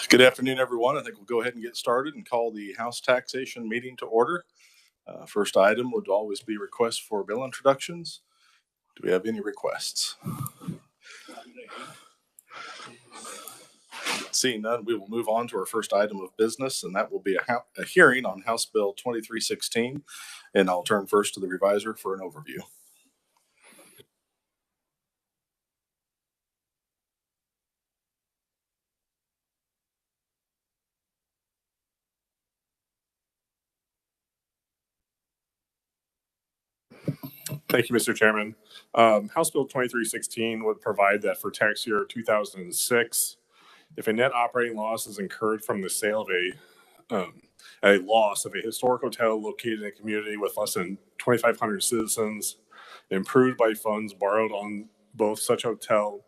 Good afternoon, everyone. I think we'll go ahead and get started and call the House Taxation meeting to order. First item would always be requests for bill introductions. Do we have any requests? Seeing none, we will move on to our first item of business, and that will be a hearing on House Bill 2316. And I'll turn first to the reviser for an overview. Thank you, Mr. Chairman. House Bill 2316 would provide that for tax year 2006, if a net operating loss is incurred from the sale of a loss of a historic hotel located in a community with less than 2,500 citizens, improved by funds borrowed on both such hotel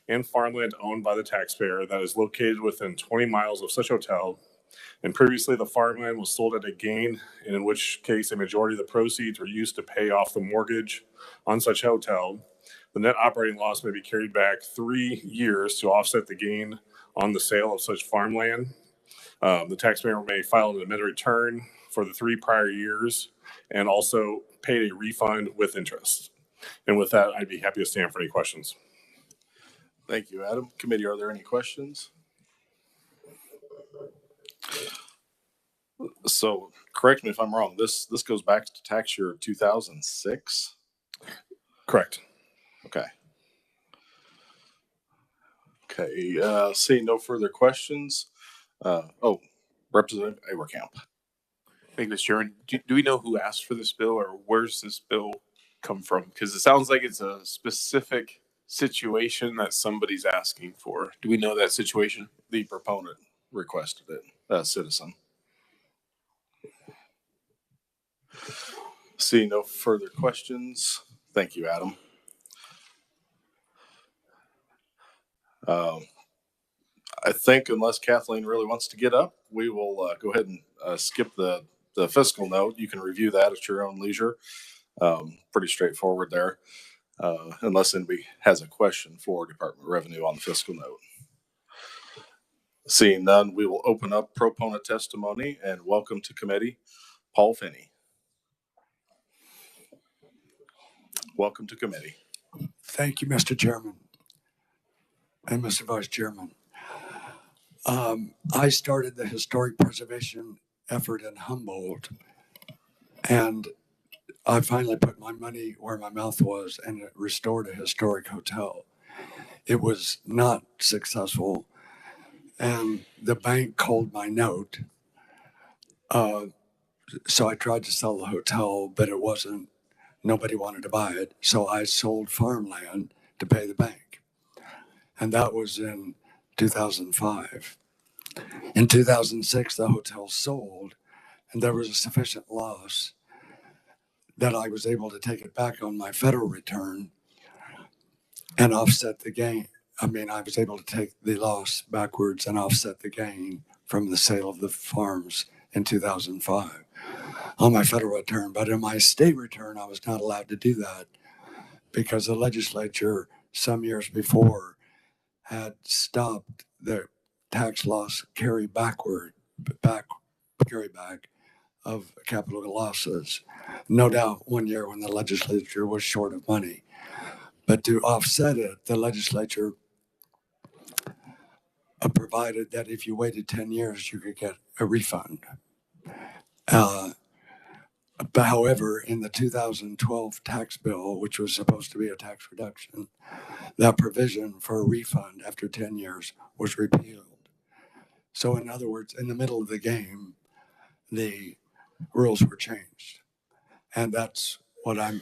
and farmland owned by the taxpayer that is located within 20 miles of such hotel, and previously the farmland was sold at a gain, and in which case a majority of the proceeds were used to pay off the mortgage on such hotel, the net operating loss may be carried back 3 years to offset the gain on the sale of such farmland. The taxpayer may file an amended return for the 3 prior years and also pay a refund with interest. And with that, I'd be happy to stand for any questions. Thank you, Adam. Committee, are there any questions? So, correct me if I'm wrong. This goes back to tax year 2006. Correct. Okay. Seeing no further questions. Representative Awerkamp. Thank you, Mr. Chairman. Do we know who asked for this bill, or where's this bill come from? Because it sounds like it's a specific situation that somebody's asking for. Do we know that situation? The proponent requested it, citizen. Seeing no further questions. Thank you, Adam. I think unless Kathleen really wants to get up, we will go ahead and skip the fiscal note. You can review that at your own leisure. Pretty straightforward there, unless anybody has a question for Department of Revenue on the fiscal note. Seeing none, we will open up proponent testimony and welcome to committee Paul Finney. Welcome to committee. Thank you, Mr. Chairman and Mr. Vice Chairman. I started the historic preservation effort in Humboldt, and I finally put my money where my mouth was and restored a historic hotel. It was not successful, and the bank called my note. So I tried to sell the hotel, but nobody wanted to buy it. So I sold farmland to pay the bank. And that was in 2005. In 2006, the hotel sold, and there was a sufficient loss that I was able to take it back on my federal return and offset the gain. I was able to take the loss backwards and offset the gain from the sale of the farms in 2005 on my federal return. But in my state return, I was not allowed to do that because the legislature some years before had stopped the tax loss carryback of capital losses. No doubt one year when the legislature was short of money. But to offset it, the legislature provided that if you waited 10 years, you could get a refund. However, in the 2012 tax bill, which was supposed to be a tax reduction, that provision for a refund after 10 years was repealed. So in other words, in the middle of the game, the rules were changed. And that's what I'm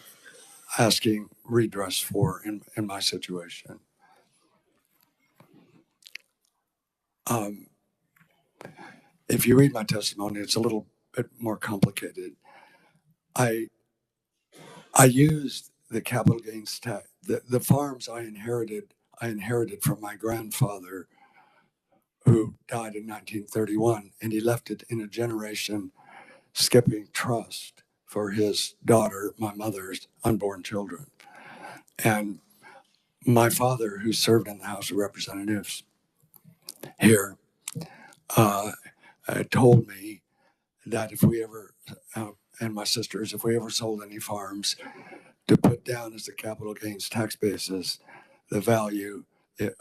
asking redress for in my situation. If you read my testimony, it's a little bit more complicated. I used the capital gains tax. The farms I inherited from my grandfather, who died in 1931, and he left it in a generation skipping trust for his daughter, my mother's unborn children. And my father, who served in the House of Representatives, here told me that if we ever, and my sisters, if we ever sold any farms, to put down as the capital gains tax basis the value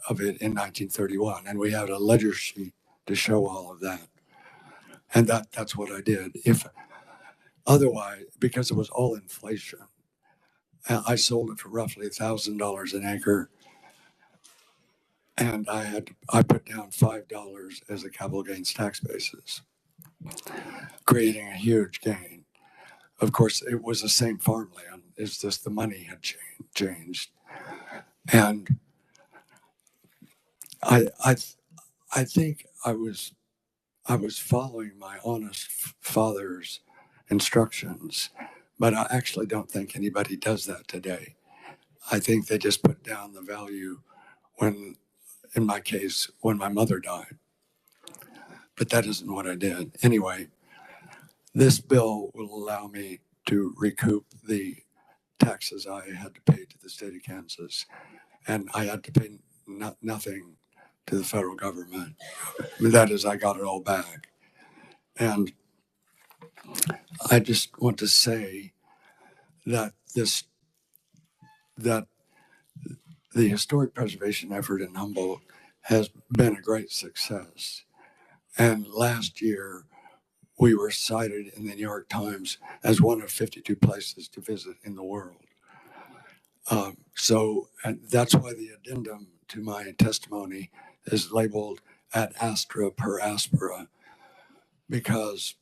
of it in 1931. And we had a ledger sheet to show all of that. And that's what I did. If otherwise, because it was all inflation, I sold it for roughly $1,000 an acre. And I put down $5 as a capital gains tax basis, creating a huge gain. Of course, it was the same farmland. It's just the money had changed. And I think I was following my honest father's instructions, but I actually don't think anybody does that today. I think they just put down the value when, in my case, when my mother died. But that isn't what I did. Anyway, this bill will allow me to recoup the taxes I had to pay to the state of Kansas, and I had to pay nothing to the federal government. That is, I got it all back. And I just want to say that that the historic preservation effort in Humboldt has been a great success. And last year, we were cited in the New York Times as one of 52 places to visit in the world. And that's why the addendum to my testimony is labeled ad astra per aspera, because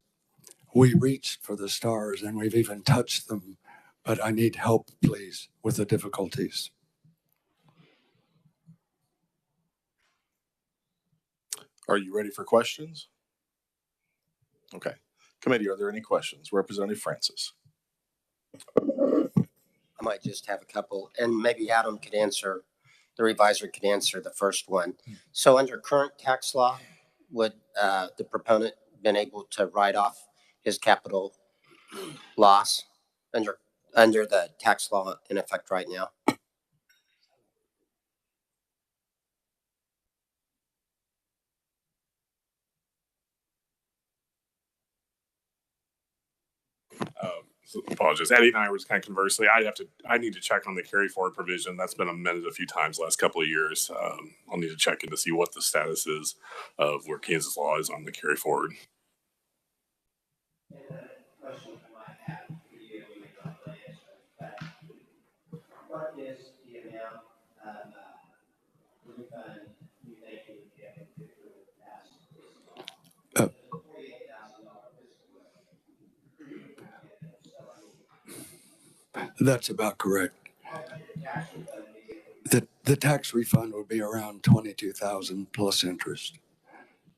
we reached for the stars and we've even touched them, but I need help, please, with the difficulties. Are you ready for questions? Okay. Committee, are there any questions? Representative Francis. I might just have a couple, and maybe Adam could answer, the revisor could answer the first one. So under current tax law, would the proponent been able to write off his capital loss under the tax law in effect right now? Apologies. Eddie and I were just kind of conversely. I need to check on the carry forward provision. That's been amended a few times the last couple of years. I'll need to check in to see what the status is of where Kansas law is on the carry forward. What is the amount of refund you think you would get if it would pass this? That's about correct. The tax refund would be around $22,000 plus interest.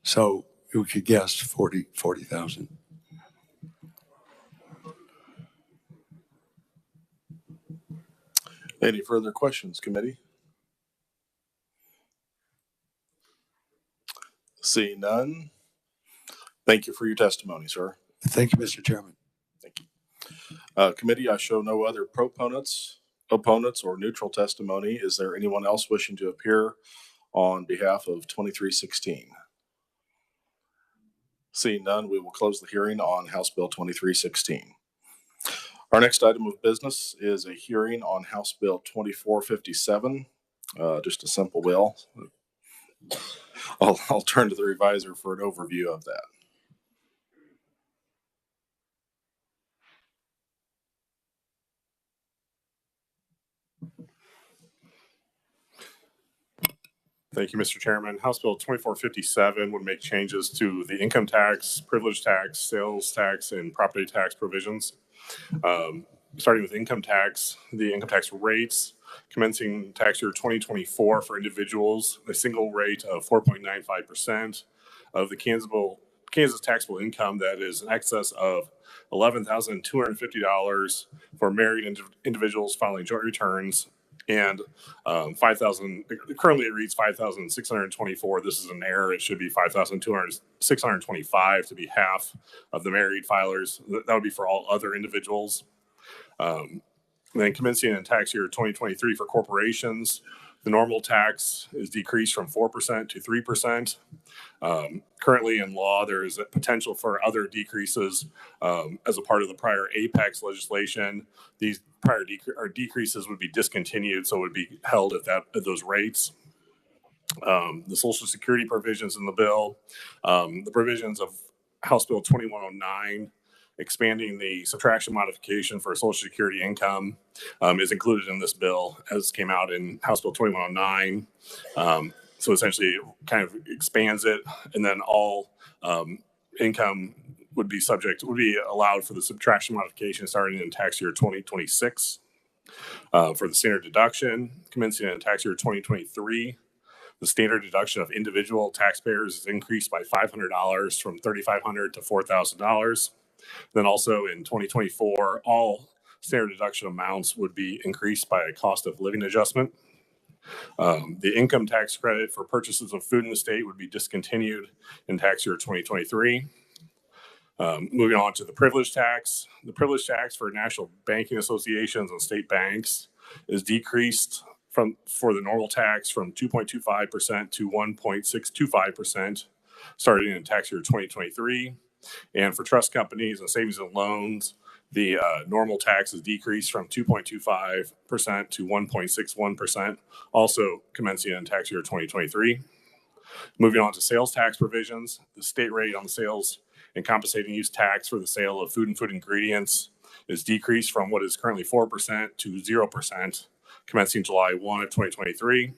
So we could guess 40,000. Any further questions, committee? Seeing none. Thank you for your testimony, sir. Thank you, Mr. Chairman. Thank you. Committee, I show no other opponents, or neutral testimony. Is there anyone else wishing to appear on behalf of 2316? Seeing none, we will close the hearing on House Bill 2316. Our next item of business is a hearing on House Bill 2457, just a simple bill. I'll turn to the revisor for an overview of that. Thank you, Mr. Chairman. House Bill 2457 would make changes to the income tax, privilege tax, sales tax, and property tax provisions. Starting with income tax, the income tax rates commencing tax year 2024 for individuals, a single rate of 4.95% of the Kansas taxable income that is in excess of $11,250 for married individuals filing joint returns, and 5,000. Currently, it reads 5,624. This is an error. It should be 5,625 to be half of the married filers. That would be for all other individuals. Then commencing in tax year 2023 for corporations, The normal tax is decreased from 4% to 3%. Currently in law, there is a potential for other decreases as a part of the prior Apex legislation. These prior decreases would be discontinued, so it would be held at those rates. The Social Security provisions in the bill, the provisions of House Bill 2109, expanding the subtraction modification for Social Security income is included in this bill, as came out in House Bill 2109. So essentially, it kind of expands it, and then all income would be allowed for the subtraction modification starting in tax year 2026. For the standard deduction, commencing in tax year 2023, the standard deduction of individual taxpayers is increased by $500 from $3,500 to $4,000. Then also in 2024, all standard deduction amounts would be increased by a cost of living adjustment. The income tax credit for purchases of food in the state would be discontinued in tax year 2023. Moving on to the privilege tax. The privilege tax for national banking associations and state banks is decreased for the normal tax from 2.25% to 1.625%, starting in tax year 2023. And for trust companies and savings and loans, the normal tax is decreased from 2.25% to 1.61%, also commencing in tax year 2023. Moving on to sales tax provisions, the state rate on the sales and compensating use tax for the sale of food and food ingredients is decreased from what is currently 4% to 0%, commencing July 1 of 2023.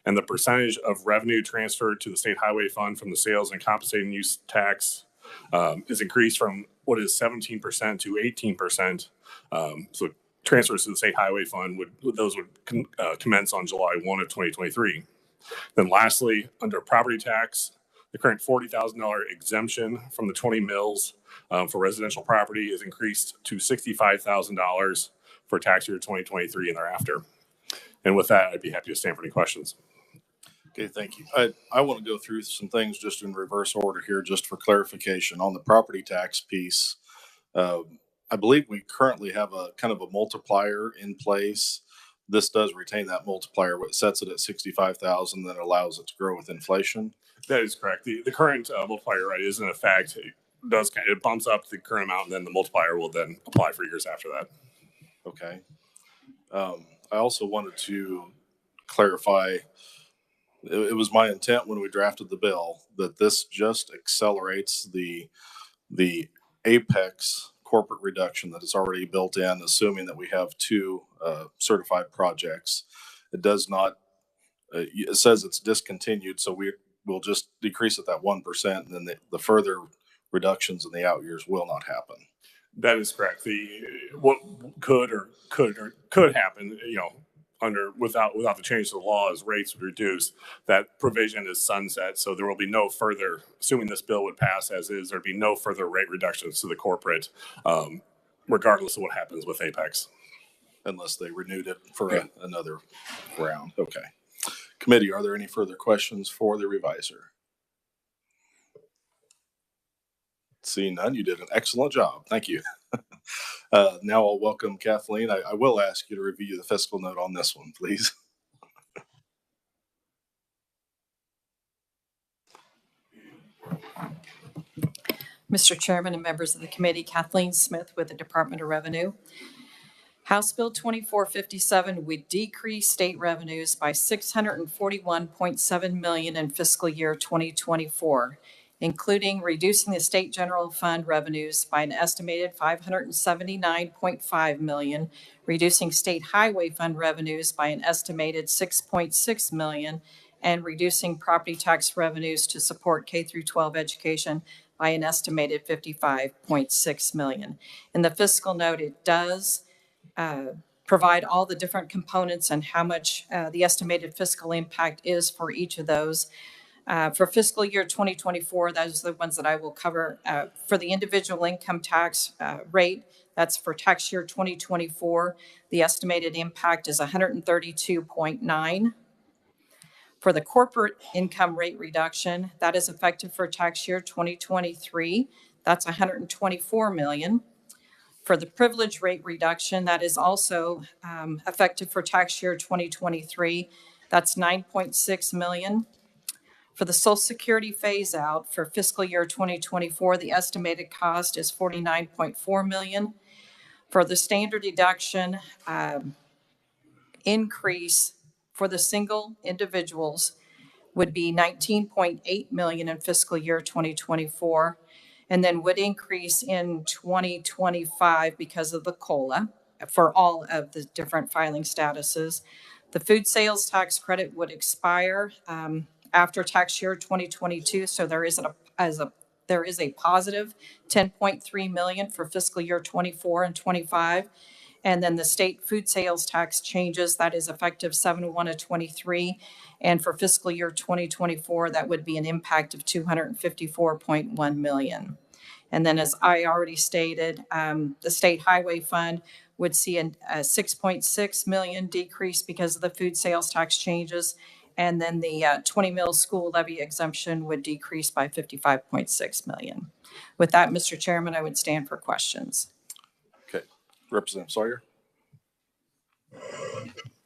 And the percentage of revenue transferred to the state highway fund from the sales and compensating use tax is increased from what is 17% to 18%. So transfers to the state highway fund would commence on July 1 of 2023. Then lastly, under property tax, the current $40,000 exemption from the 20 mills for residential property is increased to $65,000 for tax year 2023 and thereafter. And with that, I'd be happy to stand for any questions. Okay, thank you. I want to go through some things just in reverse order here, just for clarification. On the property tax piece, I believe we currently have a kind of a multiplier in place. This does retain that multiplier, what sets it at 65,000, then allows it to grow with inflation. That is correct. The current multiplier rate is in effect. It bumps up the current amount, and then the multiplier will then apply for years after that. Okay. I also wanted to clarify, it was my intent when we drafted the bill that this just accelerates the Apex corporate reduction that is already built in, assuming that we have two certified projects. It does not, it says it's discontinued, so we'll just decrease it that 1%, and then the further reductions in the out years will not happen. That is correct. What could happen, without the change to the law, as rates would reduce, that provision is sunset. So there will be no further, assuming this bill would pass as is, there'd be no further rate reductions to the corporate, regardless of what happens with Apex. Unless they renewed it for another round. Okay. Committee, are there any further questions for the revisor? Seeing none, you did an excellent job. Thank you. Now I'll welcome Kathleen. I will ask you to review the fiscal note on this one, please. Mr. Chairman and members of the committee, Kathleen Smith with the Department of Revenue. House Bill 2457 would decrease state revenues by $641.7 million in fiscal year 2024, including reducing the state general fund revenues by an estimated $579.5 million, reducing state highway fund revenues by an estimated $6.6 million, and reducing property tax revenues to support K-12 education by an estimated $55.6 million. In the fiscal note, it does provide all the different components and how much the estimated fiscal impact is for each of those. For fiscal year 2024, those are the ones that I will cover. For the individual income tax rate, that's for tax year 2024, the estimated impact is 132.9. For the corporate income rate reduction, that is effective for tax year 2023, that's 124 million. For the privilege rate reduction, that is also effective for tax year 2023. That's 9.6 million. For the Social Security phase out for fiscal year 2024, the estimated cost is 49.4 million. For the standard deduction increase for the single individuals would be 19.8 million in fiscal year 2024, and then would increase in 2025 because of the COLA for all of the different filing statuses. The food sales tax credit would expire after tax year 2022, so there is a positive 10.3 million for fiscal year 24 and 25. And then the state food sales tax changes, that is effective 7/1 of 23. And for fiscal year 2024, that would be an impact of 254.1 million. And then, as I already stated, the state highway fund would see a 6.6 million decrease because of the food sales tax changes. And then the 20 mil school levy exemption would decrease by 55.6 million. With that, Mr. Chairman, I would stand for questions. Okay. Representative Sawyer.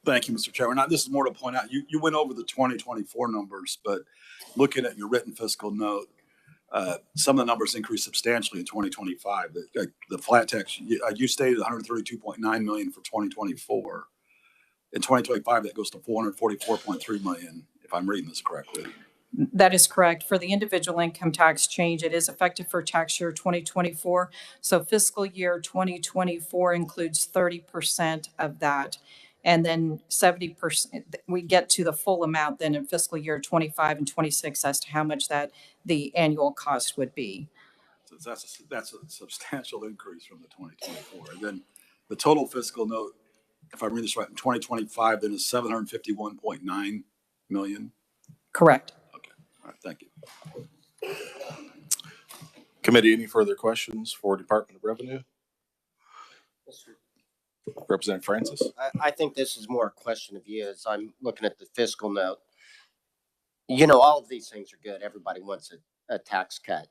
Thank you, Mr. Chairman. Now, this is more to point out, you went over the 2024 numbers, but looking at your written fiscal note, some of the numbers increased substantially in 2025. The flat tax, you stated 132.9 million for 2024. In 2025, that goes to 444.3 million, if I'm reading this correctly. That is correct. For the individual income tax change, it is effective for tax year 2024. So fiscal year 2024 includes 30% of that. And then 70%, we get to the full amount then in fiscal year 25 and 26 as to how much that the annual cost would be. So that's a substantial increase from the 2024. And then the total fiscal note, if I read this right, in 2025, then is 751.9 million. Correct. Okay. All right. Thank you. Committee, any further questions for Department of Revenue? Representative Francis. I think this is more a question of you as I'm looking at the fiscal note. You know, all of these things are good. Everybody wants a tax cut.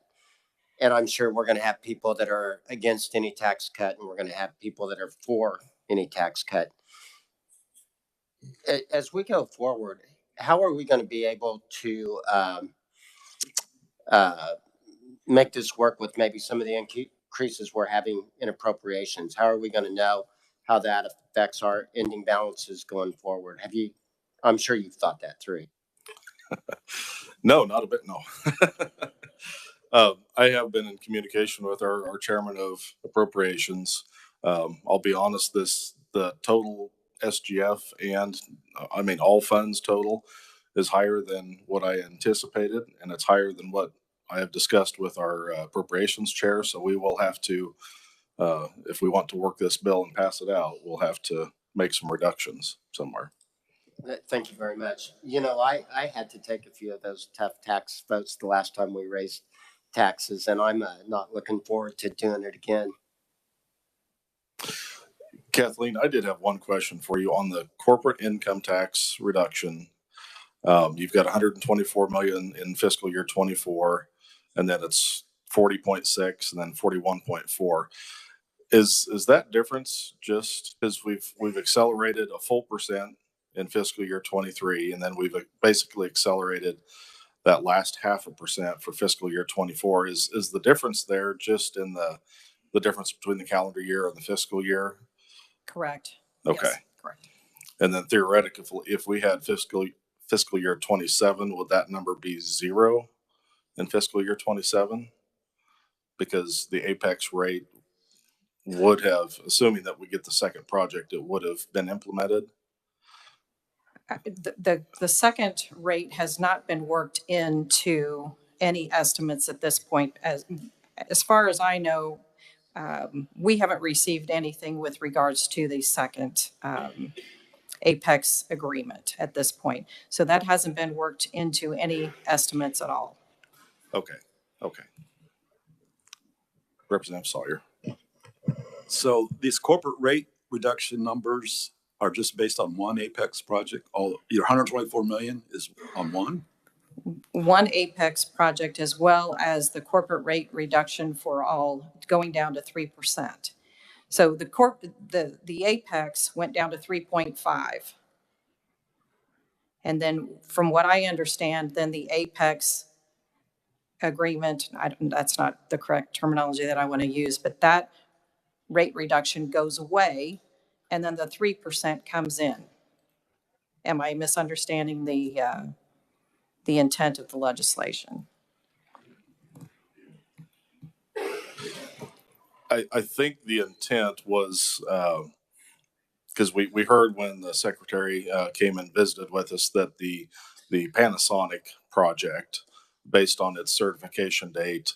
And I'm sure we're going to have people that are against any tax cut, and we're going to have people that are for any tax cut. As we go forward, how are we going to be able to make this work with maybe some of the increases we're having in appropriations? How are we going to know how that affects our ending balances going forward? I'm sure you've thought that through. No, not a bit. No. I have been in communication with our chairman of appropriations. I'll be honest, the total SGF and all funds total is higher than what I anticipated, and it's higher than what I have discussed with our appropriations chair. So we will have to, if we want to work this bill and pass it out, we'll have to make some reductions somewhere. Thank you very much. You know, I had to take a few of those tough tax votes the last time we raised taxes, and I'm not looking forward to doing it again. Kathleen, I did have one question for you on the corporate income tax reduction. You've got 124 million in fiscal year 24, and then it's 40.6 and then 41.4. Is that difference just because we've accelerated a full percent in fiscal year 23, and then we've basically accelerated that last 0.5% for fiscal year 24? Is the difference there just in the difference between the calendar year and the fiscal year? Correct. Okay. Yes, correct. And then theoretically, if we had fiscal year 27, would that number be 0 in fiscal year 27? Because the apex rate would have, assuming that we get the second project, it would have been implemented. The second rate has not been worked into any estimates at this point. As far as I know, we haven't received anything with regards to the second apex agreement at this point. So that hasn't been worked into any estimates at all. Okay. Representative Sawyer. So these corporate rate reduction numbers are just based on one apex project. All your 124 million is on one apex project, as well as the corporate rate reduction for all going down to 3%. So the apex went down to 3.5, And then from what I understand, then the Apex agreement, that's not the correct terminology that I want to use, but that rate reduction goes away and then the 3% comes in. Am I misunderstanding the intent of the legislation? I think the intent was, because we heard when the secretary came and visited with us that the Panasonic project, based on its certification date,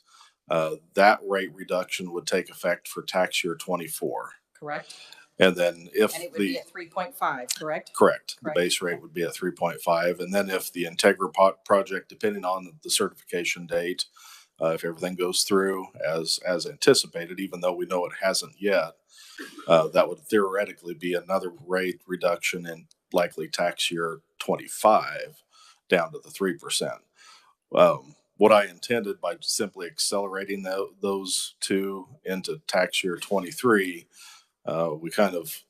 that rate reduction would take effect for tax year 24. Correct? And then if And it would be at 3.5, correct? Correct. The Correct. base rate would be at 3.5. And then if the Integra project, depending on the certification date, if everything goes through as anticipated, even though we know it hasn't yet, that would theoretically be another rate reduction in likely tax year 25 down to the 3%. What I intended by simply accelerating those two into tax year 23, we kind of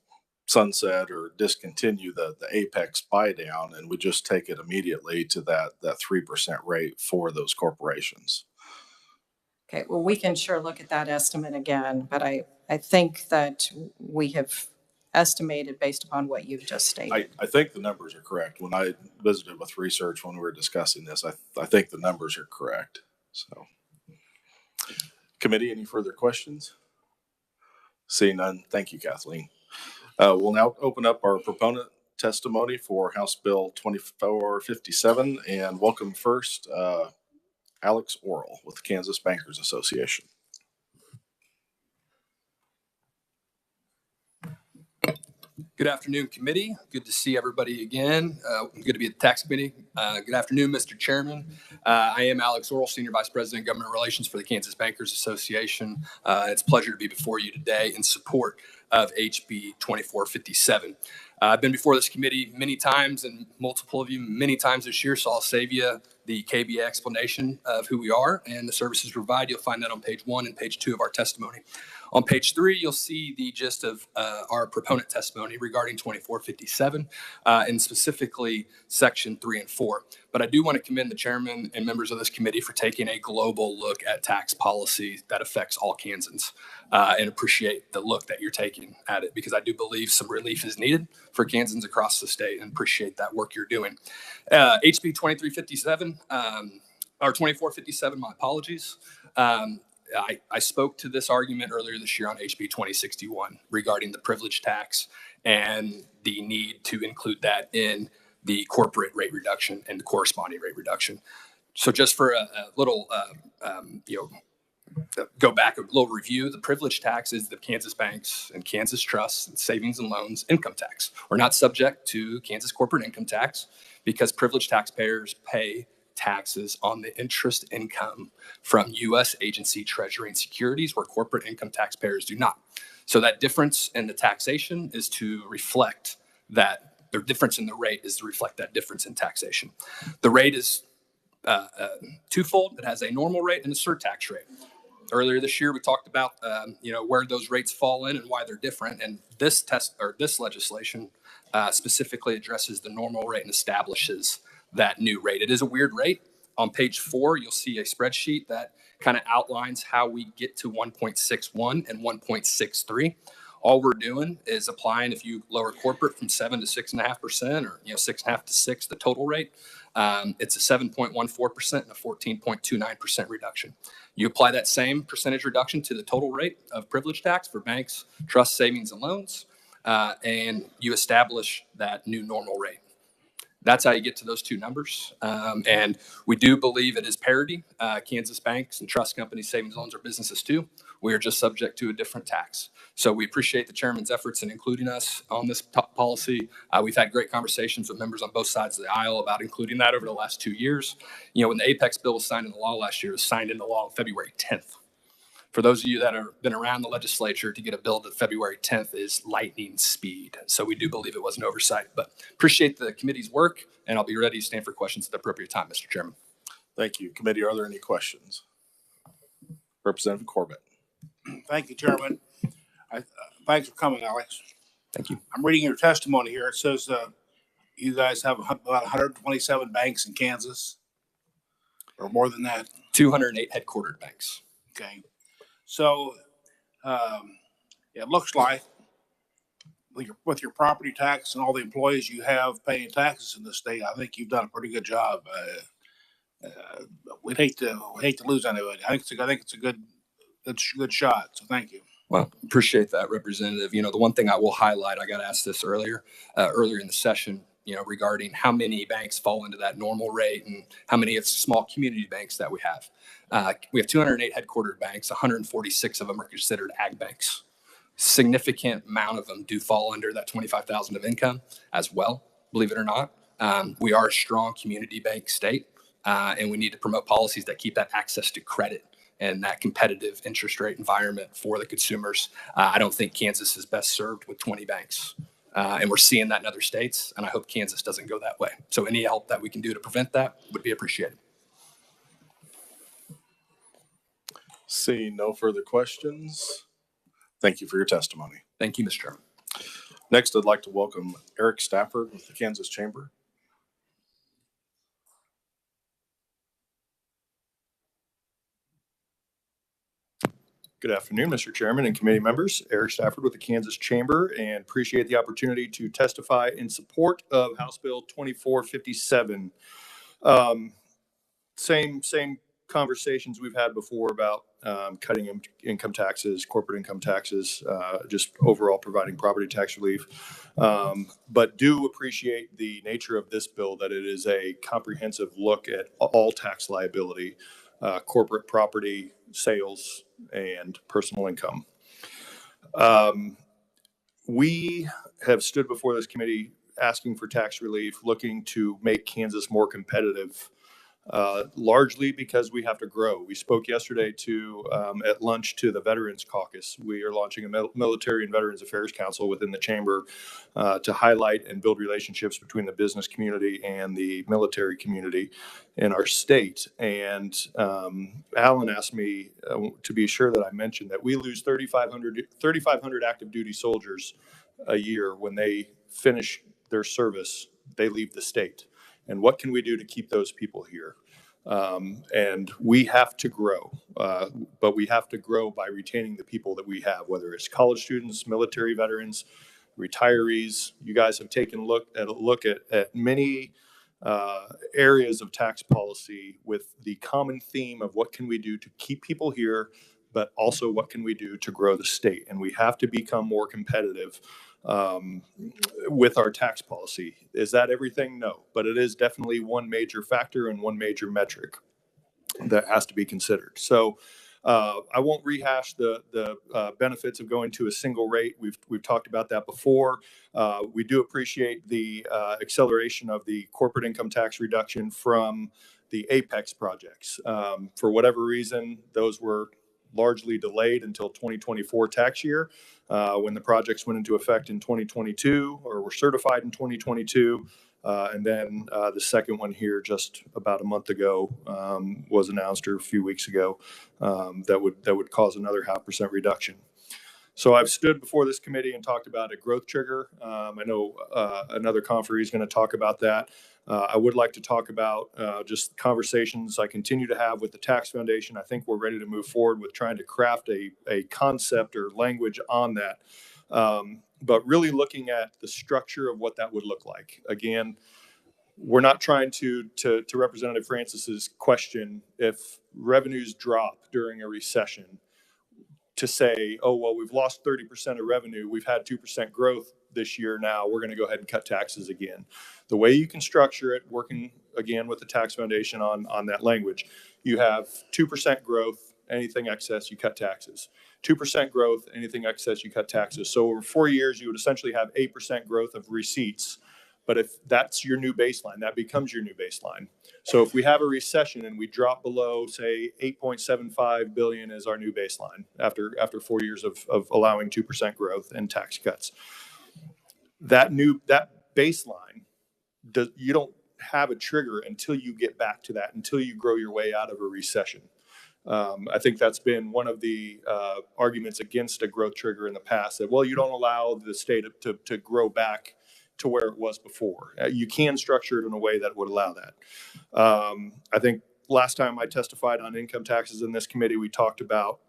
sunset or discontinue the Apex buy down, and we just take it immediately to that 3% rate for those corporations. Okay, well, we can sure look at that estimate again, but I think that we have estimated based upon what you've just stated. I think the numbers are correct. When I visited with research when we were discussing this, I think the numbers are correct. So, committee, any further questions? Seeing none, thank you, Kathleen. We'll now open up our proponent testimony for House Bill 2457 and welcome first Alex Orrell with the Kansas Bankers Association. Good afternoon, committee. Good to see everybody again. Good to be at the tax committee. Good afternoon, Mr. Chairman. I am Alex Orrell, Senior Vice President of Government Relations for the Kansas Bankers Association. It's a pleasure to be before you today in support of HB 2457. I've been before this committee many times, and multiple of you many times this year, so I'll save you the KBA explanation of who we are and the services we provide. You'll find that on page 1 and page 2 of our testimony. On page 3, you'll see the gist of our proponent testimony regarding 2457 and specifically section 3 and 4. But I do want to commend the chairman and members of this committee for taking a global look at tax policy that affects all Kansans and appreciate the look that you're taking at it, because I do believe some relief is needed for Kansans across the state, and appreciate that work you're doing. HB 2357 or 2457, my apologies. I spoke to this argument earlier this year on HB 2061 regarding the privilege tax and the need to include that in the corporate rate reduction and the corresponding rate reduction. So just for a little, go back a little review, the privilege tax is the Kansas banks and Kansas trusts and savings and loans income tax. We're not subject to Kansas corporate income tax because privileged taxpayers pay taxes on the interest income from U.S. agency treasury and securities, where corporate income taxpayers do not. So that difference in the taxation is to reflect that, the difference in the rate is to reflect that difference in taxation. The rate is twofold. It has a normal rate and a surtax rate. Earlier this year, we talked about where those rates fall in and why they're different. And this legislation specifically addresses the normal rate and establishes that new rate. It is a weird rate. On page 4, you'll see a spreadsheet that kind of outlines how we get to 1.61 and 1.63. All we're doing is applying, if you lower corporate from 7 to 6.5%, or 6.5 to 6, the total rate, it's a 7.14% and a 14.29% reduction. You apply that same percentage reduction to the total rate of privilege tax for banks, trust, savings, and loans, and you establish that new normal rate. That's how you get to those two numbers. And we do believe it is parity. Kansas banks and trust companies, savings loans are businesses too. We are just subject to a different tax. So we appreciate the chairman's efforts in including us on this policy. We've had great conversations with members on both sides of the aisle about including that over the last 2 years. When the Apex bill was signed into law last year, it was signed into law on February 10th. For those of you that have been around the legislature, to get a bill to February 10th is lightning speed. So we do believe it was an oversight, but appreciate the committee's work, and I'll be ready to stand for questions at the appropriate time, Mr. Chairman. Thank you. Committee, are there any questions? Representative Corbett. Thank you, Chairman. Thanks for coming, Alex. Thank you. I'm reading your testimony here. It says you guys have about 127 banks in Kansas, or more than that. 208 headquartered banks. Okay. So it looks like with your property tax and all the employees you have paying taxes in the state, I think you've done a pretty good job. We'd hate to lose anybody. I think it's a good shot. So thank you. Well, appreciate that, Representative. You know, the one thing I will highlight, I got asked this earlier in the session, you know, regarding how many banks fall into that normal rate and how many of small community banks that we have. We have 208 headquartered banks, 146 of them are considered ag banks. Significant amount of them do fall under that 25,000 of income as well, believe it or not. We are a strong community bank state, and we need to promote policies that keep that access to credit and that competitive interest rate environment for the consumers. I don't think Kansas is best served with 20 banks. And we're seeing that in other states, and I hope Kansas doesn't go that way. So any help that we can do to prevent that would be appreciated. Seeing no further questions, thank you for your testimony. Thank you, Mr. Chairman. Next, I'd like to welcome Eric Stafford with the Kansas Chamber. Good afternoon, Mr. Chairman and committee members. Eric Stafford with the Kansas Chamber, and appreciate the opportunity to testify in support of House Bill 2457. Same conversations we've had before about cutting income taxes, corporate income taxes, just overall providing property tax relief. But do appreciate the nature of this bill, that it is a comprehensive look at all tax liability, corporate property, sales, and personal income. We have stood before this committee asking for tax relief, looking to make Kansas more competitive, largely because we have to grow. We spoke yesterday at lunch to the Veterans Caucus. We are launching a Military and Veterans Affairs Council within the chamber to highlight and build relationships between the business community and the military community in our state. And Alan asked me to be sure that I mentioned that we lose 3,500 active duty soldiers a year. When they finish their service, they leave the state. And what can we do to keep those people here? And we have to grow, but we have to grow by retaining the people that we have, whether it's college students, military veterans, retirees. You guys have taken a look at many areas of tax policy with the common theme of what can we do to keep people here, but also what can we do to grow the state. And we have to become more competitive with our tax policy. Is that everything? No, but it is definitely one major factor and one major metric that has to be considered. So I won't rehash the benefits of going to a single rate. We've talked about that before. We do appreciate the acceleration of the corporate income tax reduction from the Apex projects. For whatever reason, those were largely delayed until 2024 tax year, when the projects went into effect in 2022 or were certified in 2022. And then the second one here just about a month ago was announced, or a few weeks ago, that would cause another 0.5% reduction. So I've stood before this committee and talked about a growth trigger. I know another conferee is going to talk about that. I would like to talk about just conversations I continue to have with the Tax Foundation. I think we're ready to move forward with trying to craft a concept or language on that. But really looking at the structure of what that would look like. Again, we're not trying to Representative Francis's question, if revenues drop during a recession, to say, oh, well, we've lost 30% of revenue. We've had 2% growth this year. Now we're going to go ahead and cut taxes again. The way you can structure it, working again with the Tax Foundation on that language, you have 2% growth, anything excess, you cut taxes. 2% growth, anything excess, you cut taxes. So over 4 years, you would essentially have 8% growth of receipts. But if that's your new baseline, that becomes your new baseline. So if we have a recession and we drop below, say, 8.75 billion is our new baseline after 4 years of allowing 2% growth and tax cuts, that baseline, you don't have a trigger until you get back to that, until you grow your way out of a recession. I think that's been one of the arguments against a growth trigger in the past, that, well, you don't allow the state to grow back to where it was before. You can structure it in a way that would allow that. I think last time I testified on income taxes in this committee, we talked about,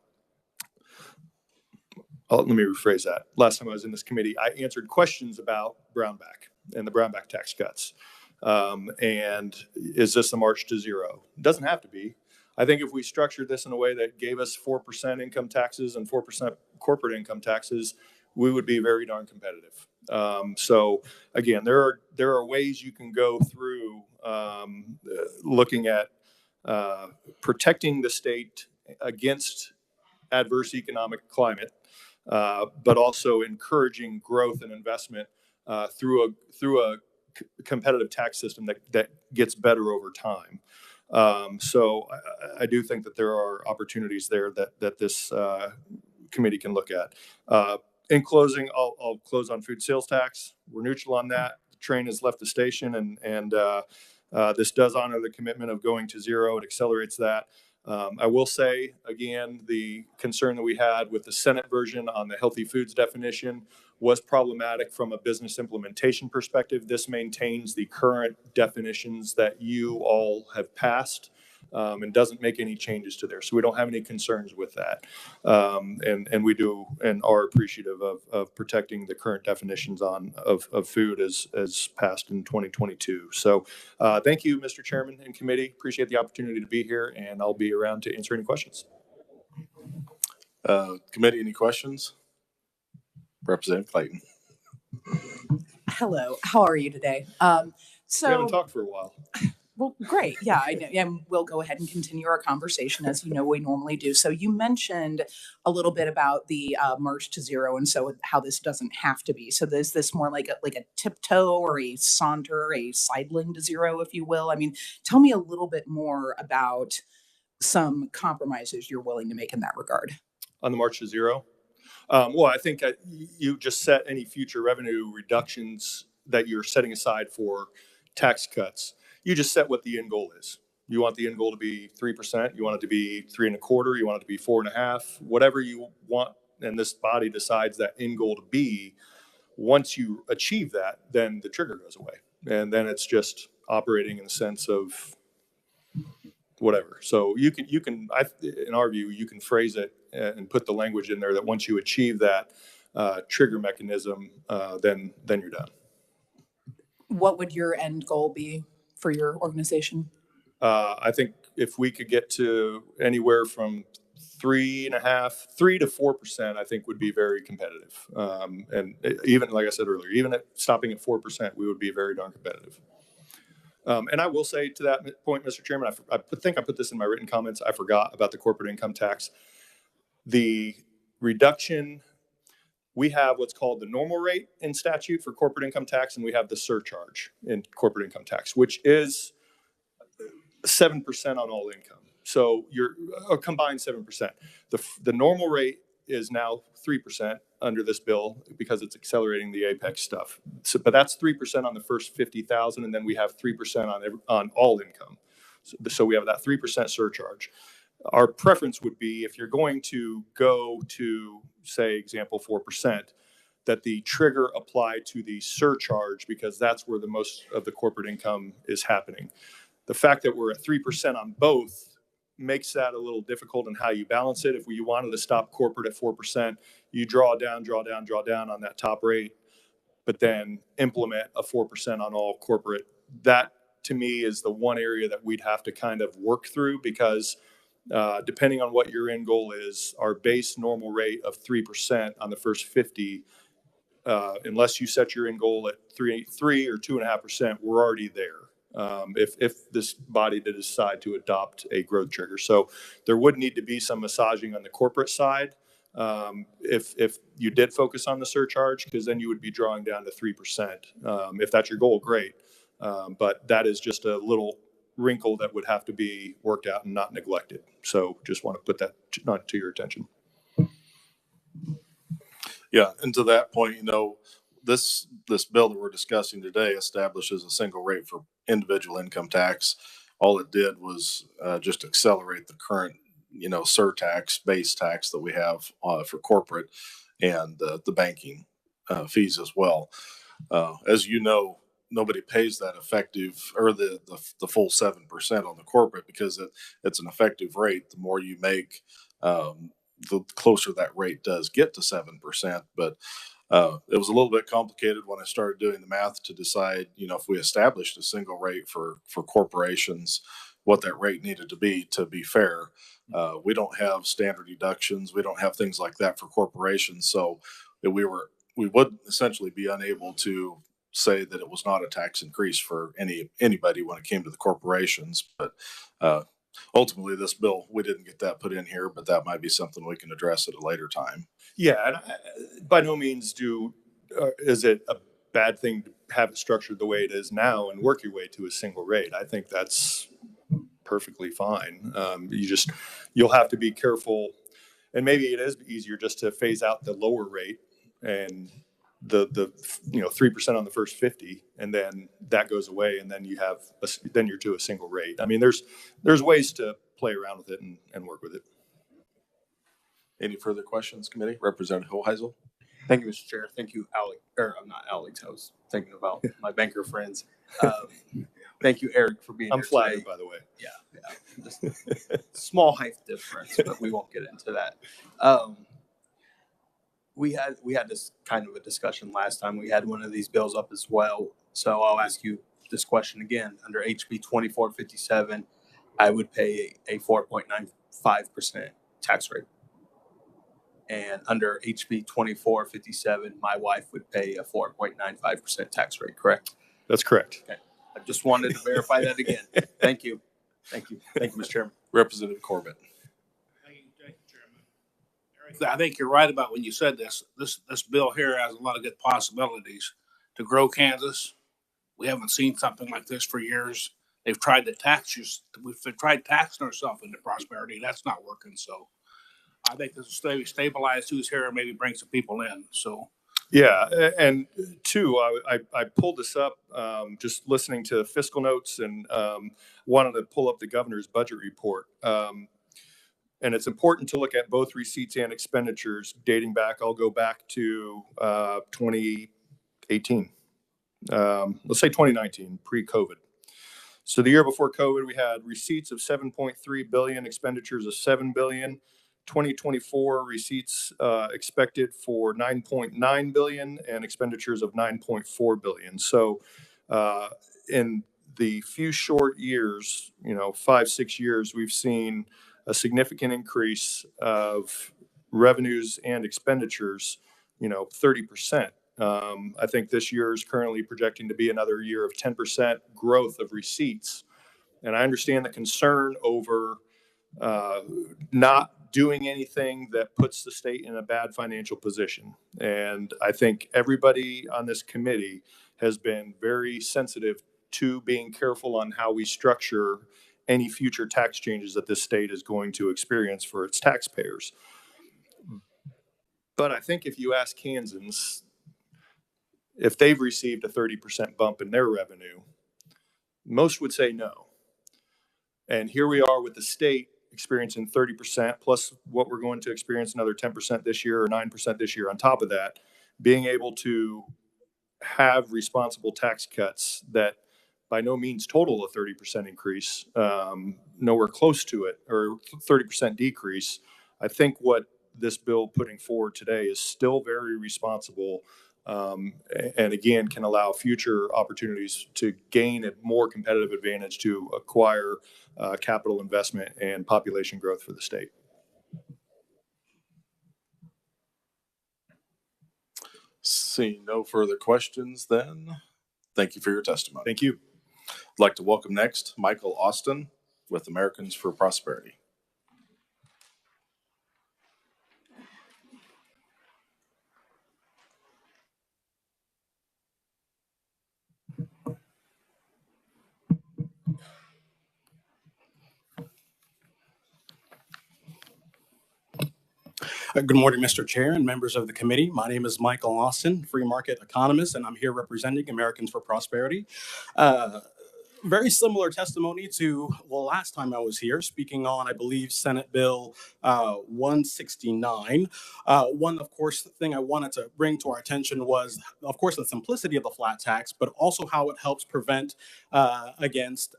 let me rephrase that. Last time I was in this committee, I answered questions about Brownback and the Brownback tax cuts. And is this a march to zero? It doesn't have to be. I think if we structured this in a way that gave us 4% income taxes and 4% corporate income taxes, we would be very darn competitive. So again, there are ways you can go through looking at protecting the state against adverse economic climate, but also encouraging growth and investment through a competitive tax system that gets better over time. So I do think that there are opportunities there that this committee can look at. In closing, I'll close on food sales tax. We're neutral on that. The train has left the station, and this does honor the commitment of going to zero. It accelerates that. I will say, again, the concern that we had with the Senate version on the healthy foods definition was problematic from a business implementation perspective. This maintains the current definitions that you all have passed and doesn't make any changes to there. So we don't have any concerns with that. And we do and are appreciative of protecting the current definitions of food as passed in 2022. So thank you, Mr. Chairman and committee. Appreciate the opportunity to be here, and I'll be around to answer any questions. Committee, any questions? Representative Clayton. Hello, how are you today? We haven't talked for a while. Well, great. Yeah, I know. And we'll go ahead and continue our conversation as you know we normally do. So you mentioned a little bit about the march to zero, and so how this doesn't have to be. So is this more like a tiptoe or a saunter, a sidling to zero, if you will? I mean, tell me a little bit more about some compromises you're willing to make in that regard. On the march to zero? Well, I think you just set any future revenue reductions that you're setting aside for tax cuts. You just set what the end goal is. You want the end goal to be 3%. You want it to be 3.25%. You want it to be 4.5%. Whatever you want, and this body decides that end goal to be. Once you achieve that, then the trigger goes away, and then it's just operating in the sense of whatever. So you can, in our view, you can phrase it and put the language in there that once you achieve that trigger mechanism, then you're done. What would your end goal be for your organization? I think if we could get to anywhere from 3 to 4%, I think would be very competitive. And even, like I said earlier, even at stopping at 4%, we would be very darn competitive. And I will say to that point, Mr. Chairman, I think I put this in my written comments. I forgot about the corporate income tax. The reduction, we have what's called the normal rate in statute for corporate income tax, and we have the surcharge in corporate income tax, which is 7% on all income. So you're a combined 7%. The normal rate is now 3% under this bill because it's accelerating the Apex stuff. So, but that's 3% on the first 50,000, and then we have 3% on all income. So we have that 3% surcharge. Our preference would be, if you're going to go to, say, example 4%, that the trigger apply to the surcharge, because that's where the most of the corporate income is happening. The fact that we're at 3% on both makes that a little difficult in how you balance it. If you wanted to stop corporate at 4%, you draw down on that top rate, but then implement a 4% on all corporate. That, to me, is the one area that we'd have to kind of work through, because depending on what your end goal is, our base normal rate of 3% on the first 50, unless you set your end goal at 3 or 2.5%, we're already there. If this body did decide to adopt a growth trigger. So there would need to be some massaging on the corporate side if you did focus on the surcharge, because then you would be drawing down to 3%. If that's your goal, great. But that is just a little wrinkle that would have to be worked out and not neglected. So just want to put that to your attention. Yeah, and to that point, this bill that we're discussing today establishes a single rate for individual income tax. All it did was just accelerate the current, surtax, base tax that we have for corporate and the banking fees as well. As you know, nobody pays that effective or the full 7% on the corporate because it's an effective rate. The more you make, the closer that rate does get to 7%. But it was a little bit complicated when I started doing the math to decide, if we established a single rate for corporations, what that rate needed to be fair. We don't have standard deductions. We don't have things like that for corporations. So we would essentially be unable to say that it was not a tax increase for anybody when it came to the corporations. But ultimately, this bill, we didn't get that put in here, but that might be something we can address at a later time. Yeah, and by no means is it a bad thing to have it structured the way it is now and work your way to a single rate. I think that's perfectly fine. You'll have to be careful, and maybe it is easier just to phase out the lower rate and the 3% on the first 50, and then that goes away, and then then you're to a single rate. I mean, there's ways to play around with it and work with it. Any further questions, committee? Representative Hoheisel. Thank you, Mr. Chair. Thank you, Alex. Or I'm not Alex. I was thinking about my banker friends. Thank you, Eric, for being I'm here flattered, today. by the way. Yeah. Just small height difference, but we won't get into that. We had this kind of a discussion last time. We had one of these bills up as well. So I'll ask you this question again. Under HB 2457, I would pay a 4.95% tax rate. And under HB 2457, my wife would pay a 4.95% tax rate, correct? That's correct. Okay. I just wanted to verify that again. Thank you. Thank you. Thank you, Mr. Chairman. Representative Corbett. Thank you, Chairman. Eric, I think you're right about when you said this. This bill here has a lot of good possibilities to grow Kansas. We haven't seen something like this for years. They've tried to we've tried taxing ourselves into prosperity. That's not working. So I think this will stabilize who's here and maybe bring some people in. So. Yeah, and two, I pulled this up just listening to fiscal notes and wanted to pull up the governor's budget report. And it's important to look at both receipts and expenditures dating back. I'll go back to 2018. Let's say 2019, pre-COVID. So the year before COVID, we had receipts of $7.3 billion, expenditures of $7 billion. 2024 receipts expected for $9.9 billion and expenditures of $9.4 billion. So in the few short years, 5-6 years, we've seen a significant increase of revenues and expenditures, 30%. I think this year is currently projecting to be another year of 10% growth of receipts. And I understand the concern over not doing anything that puts the state in a bad financial position. And I think everybody on this committee has been very sensitive to being careful on how we structure any future tax changes that this state is going to experience for its taxpayers. But I think if you ask Kansans if they've received a 30% bump in their revenue, most would say no. And here we are with the state experiencing 30% plus what we're going to experience another 10% this year or 9% this year on top of that, being able to have responsible tax cuts that by no means total a 30% increase, nowhere close to it, or 30% decrease. I think what this bill putting forward today is still very responsible, and again, can allow future opportunities to gain a more competitive advantage to acquire capital investment and population growth for the state. Seeing no further questions, then thank you for your testimony. Thank you. I'd like to welcome next Michael Austin with Americans for Prosperity. Good morning, Mr. Chair and members of the committee. My name is Michael Austin, free market economist, and I'm here representing Americans for Prosperity. very similar testimony to the last time I was here, speaking on, I believe, Senate Bill 169. One, of course, thing I wanted to bring to our attention was, of course, the simplicity of the flat tax, but also how it helps prevent against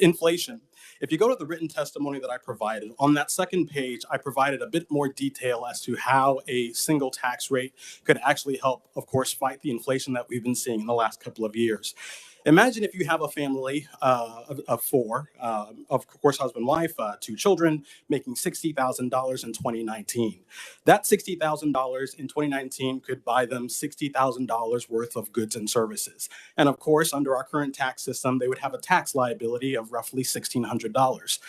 inflation. If you go to the written testimony that I provided, on that second page, I provided a bit more detail as to how a single tax rate could actually help, of course, fight the inflation that we've been seeing in the last couple of years. Imagine if you have a family of four, of course, husband, wife, 2 children, making $60,000 in 2019. That $60,000 in 2019 could buy them $60,000 worth of goods and services. And of course, under our current tax system, they would have a tax liability of roughly $1,600.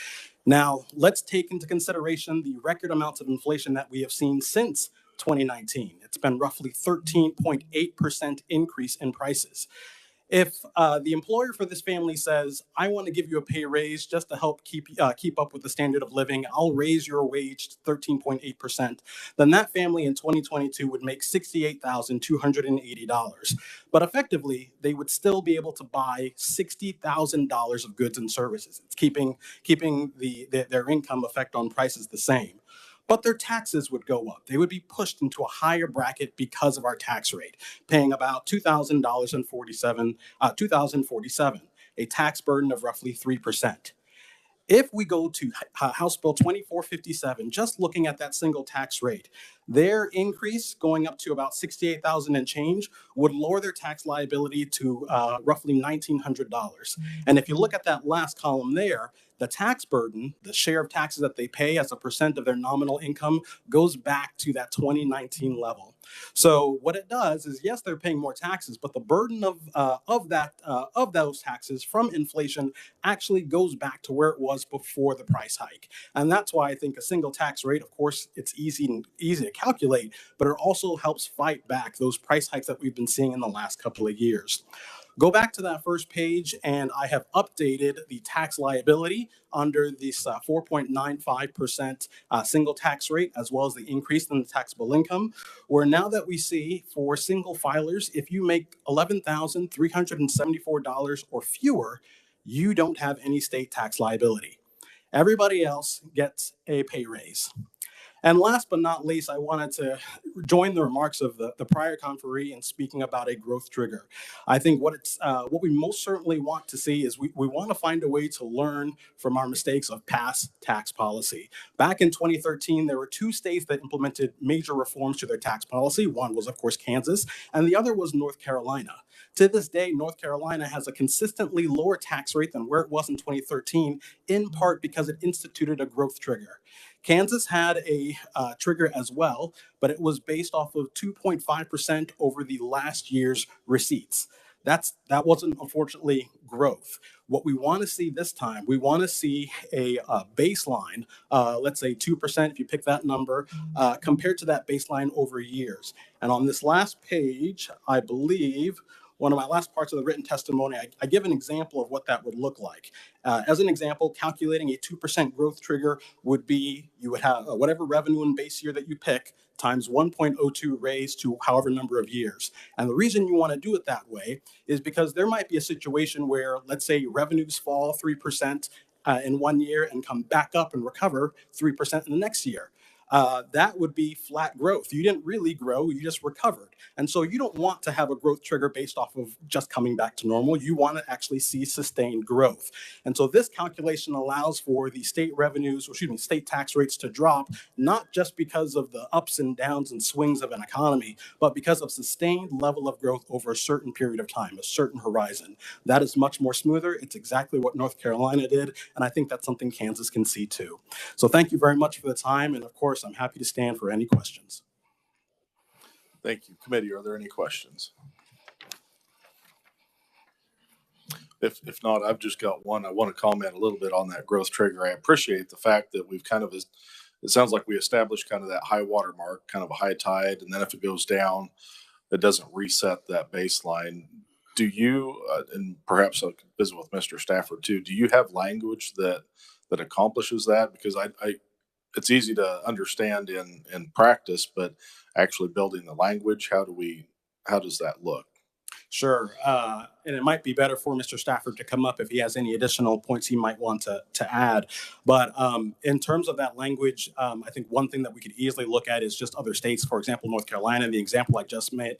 Now, let's take into consideration the record amounts of inflation that we have seen since 2019. It's been roughly 13.8% increase in prices. If the employer for this family says, I want to give you a pay raise just to help keep up with the standard of living, I'll raise your wage to 13.8%, then that family in 2022 would make $68,280. But effectively, they would still be able to buy $60,000 of goods and services. It's keeping their income effect on prices the same. But their taxes would go up. They would be pushed into a higher bracket because of our tax rate, paying about $2,047, a tax burden of roughly 3%. If we go to House Bill 2457, just looking at that single tax rate, their increase going up to about $68,000 and change would lower their tax liability to roughly $1,900. And if you look at that last column there, the tax burden, the share of taxes that they pay as a percent of their nominal income, goes back to that 2019 level. So what it does is, yes, they're paying more taxes, but the burden of those taxes from inflation actually goes back to where it was before the price hike. And that's why I think a single tax rate, of course, it's easy to calculate, but it also helps fight back those price hikes that we've been seeing in the last couple of years. Go back to that first page, and I have updated the tax liability under this 4.95% single tax rate, as well as the increase in the taxable income, where now that we see for single filers, if you make $11,374 or fewer, you don't have any state tax liability. Everybody else gets a pay raise. And last but not least, I wanted to join the remarks of the prior conferee in speaking about a growth trigger. I think what we most certainly want to see is we want to find a way to learn from our mistakes of past tax policy. Back in 2013, there were 2 states that implemented major reforms to their tax policy. One was, of course, Kansas, and the other was North Carolina. To this day, North Carolina has a consistently lower tax rate than where it was in 2013, in part because it instituted a growth trigger. Kansas had a trigger as well, but it was based off of 2.5% over the last year's receipts. That wasn't, unfortunately, growth. What we want to see this time, we want to see a baseline, let's say 2% if you pick that number, compared to that baseline over years. And on this last page, I believe, one of my last parts of the written testimony, I give an example of what that would look like. As an example, calculating a 2% growth trigger would be, you would have whatever revenue and base year that you pick times 1.02 raised to however number of years. And the reason you want to do it that way is because there might be a situation where, let's say, revenues fall 3% in one year and come back up and recover 3% in the next year. That would be flat growth. You didn't really grow, you just recovered. And so you don't want to have a growth trigger based off of just coming back to normal. You want to actually see sustained growth. And so this calculation allows for the state tax rates to drop, not just because of the ups and downs and swings of an economy, but because of sustained level of growth over a certain period of time, a certain horizon. That is much more smoother. It's exactly what North Carolina did. And I think that's something Kansas can see too. So thank you very much for the time. And of course, I'm happy to stand for any questions. Thank you. Committee, are there any questions? If not, I've just got one. I want to comment a little bit on that growth trigger. I appreciate the fact that we've it sounds like we established kind of that high water mark, kind of a high tide, and then if it goes down, it doesn't reset that baseline. Do you, and perhaps I could visit with Mr. Stafford too, do you have language that accomplishes that? Because it's easy to understand in practice, but actually building the language, how does that look? Sure. And it might be better for Mr. Stafford to come up if he has any additional points he might want to add. But in terms of that language, I think one thing that we could easily look at is just other states. For example, North Carolina, the example I just made,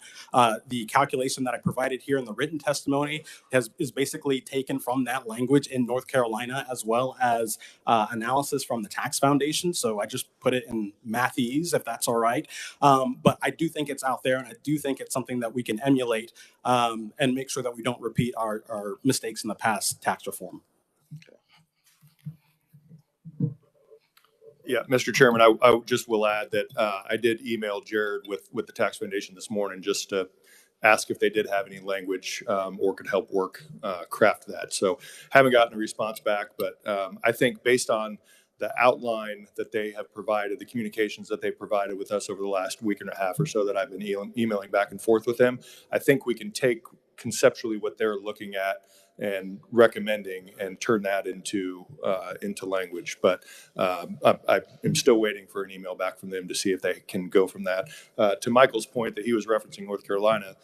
the calculation that I provided here in the written testimony is basically taken from that language in North Carolina, as well as analysis from the Tax Foundation. So I just put it in mathese, if that's all right. But I do think it's out there, and I do think it's something that we can emulate and make sure that we don't repeat our mistakes in the past tax reform. Yeah, Mr. Chairman, I just will add that I did email Jared with the Tax Foundation this morning just to ask if they did have any language or could help craft that. So haven't gotten a response back, but I think based on the outline that they have provided, the communications that they provided with us over the last week and a half or so that I've been emailing back and forth with them, I think we can take conceptually what they're looking at and recommending and turn that into language. But I am still waiting for an email back from them to see if they can go from that. To Michael's point that he was referencing North Carolina,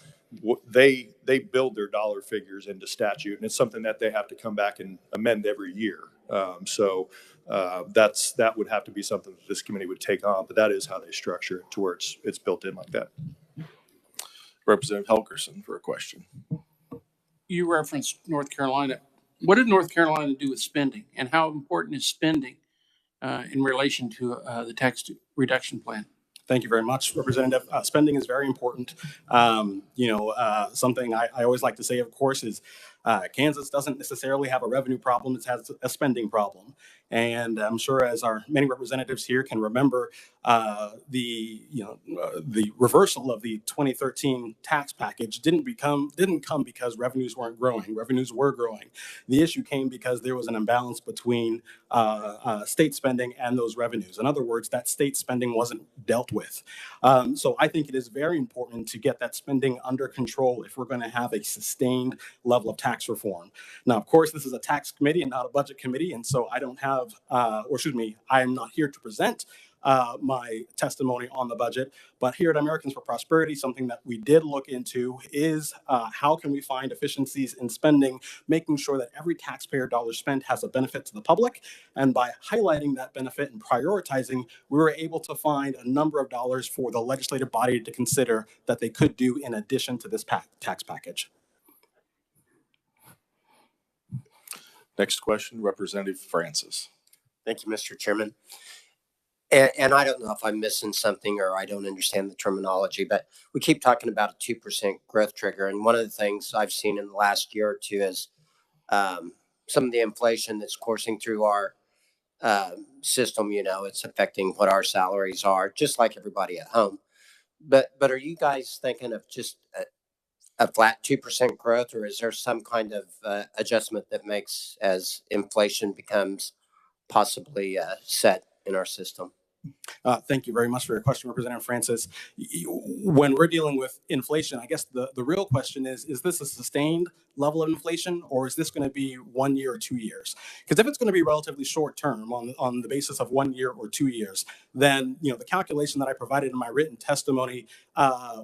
they build their dollar figures into statute, and it's something that they have to come back and amend every year. That would have to be something that this committee would take on, but that is how they structure it to where it's built in like that. Representative Helgerson for a question. You referenced North Carolina. What did North Carolina do with spending, and how important is spending in relation to the tax reduction plan? Thank you very much, Representative. Spending is very important. Something I always like to say, of course, is Kansas doesn't necessarily have a revenue problem. It has a spending problem. And I'm sure, as our many representatives here can remember, the reversal of the 2013 tax package didn't come because revenues weren't growing. Revenues were growing. The issue came because there was an imbalance between state spending and those revenues. In other words, that state spending wasn't dealt with. So I think it is very important to get that spending under control if we're going to have a sustained level of tax reform. Now, of course, this is a tax committee and not a budget committee, and so I don't have, I am not here to present my testimony on the budget. But here at Americans for Prosperity, something that we did look into is how can we find efficiencies in spending, making sure that every taxpayer dollar spent has a benefit to the public. And by highlighting that benefit and prioritizing, we were able to find a number of dollars for the legislative body to consider that they could do in addition to this tax package. Next question, Representative Francis. Thank you, Mr. Chairman. And I don't know if I'm missing something or I don't understand the terminology, but we keep talking about a 2% growth trigger. And one of the things I've seen in the last year or two is some of the inflation that's coursing through our system. It's affecting what our salaries are, just like everybody at home. But are you guys thinking of just a flat 2% growth, or is there some kind of adjustment that makes as inflation becomes possibly set in our system? Thank you very much for your question, Representative Francis. When we're dealing with inflation, I guess the real question is this a sustained level of inflation, or is this going to be 1 year or 2 years? Because if it's going to be relatively short term on the basis of 1 year or 2 years, then the calculation that I provided in my written testimony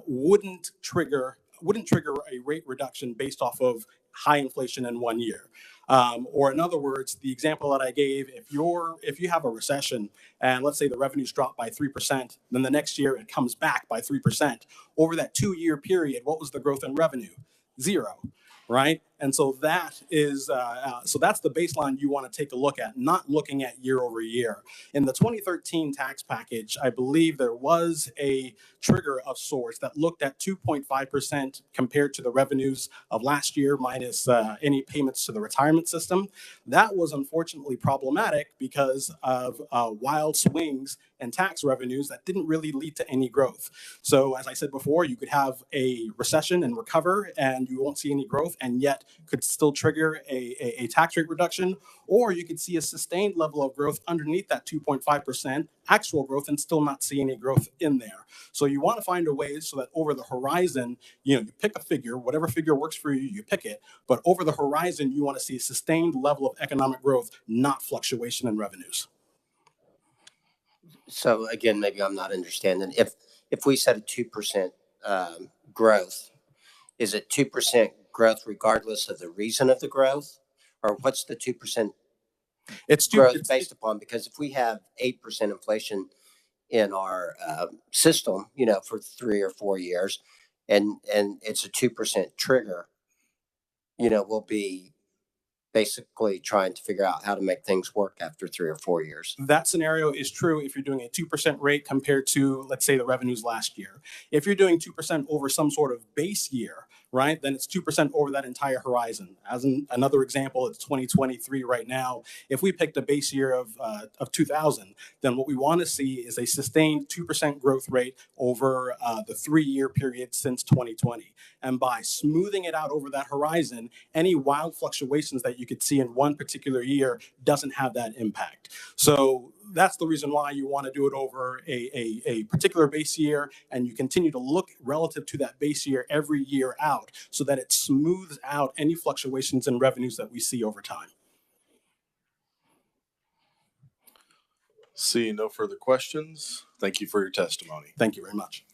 wouldn't trigger a rate reduction based off of high inflation in 1 year. Or in other words, the example that I gave, if you have a recession and let's say the revenues drop by 3%, then the next year it comes back by 3%. Over that 2-year period, what was the growth in revenue? 0. Right? And so that is that's the baseline you want to take a look at, not looking at year over year. In the 2013 tax package, I believe there was a trigger of sorts that looked at 2.5% compared to the revenues of last year minus any payments to the retirement system. That was unfortunately problematic because of wild swings in tax revenues that didn't really lead to any growth. So as I said before, you could have a recession and recover and you won't see any growth, and yet could still trigger a tax rate reduction, or you could see a sustained level of growth underneath that 2.5% actual growth and still not see any growth in there. So you want to find a way so that over the horizon, you pick a figure, whatever figure works for you, you pick it. But over the horizon, you want to see a sustained level of economic growth, not fluctuation in revenues. So again, maybe I'm not understanding. If we set a 2% growth, Is it 2% growth regardless of the reason of the growth? Or what's the 2% It's growth based upon? Because if we have 8% inflation in our system, you know, for 3 or 4 years, and it's a 2% trigger, you know, we'll be basically trying to figure out how to make things work after 3 or 4 years. That scenario is true if you're doing a 2% rate compared to, let's say, the revenues last year. If you're doing 2% over some sort of base year, right, then it's 2% over that entire horizon. As another example, it's 2023 right now. If we picked a base year of 2000, then what we want to see is a sustained 2% growth rate over the 3-year period since 2020. And by smoothing it out over that horizon, any wild fluctuations that you could see in one particular year doesn't have that impact. So that's the reason why you want to do it over a particular base year, and you continue to look relative to that base year every year out so that it smooths out any fluctuations in revenues that we see over time. Seeing no further questions, thank you for your testimony. Thank you very much.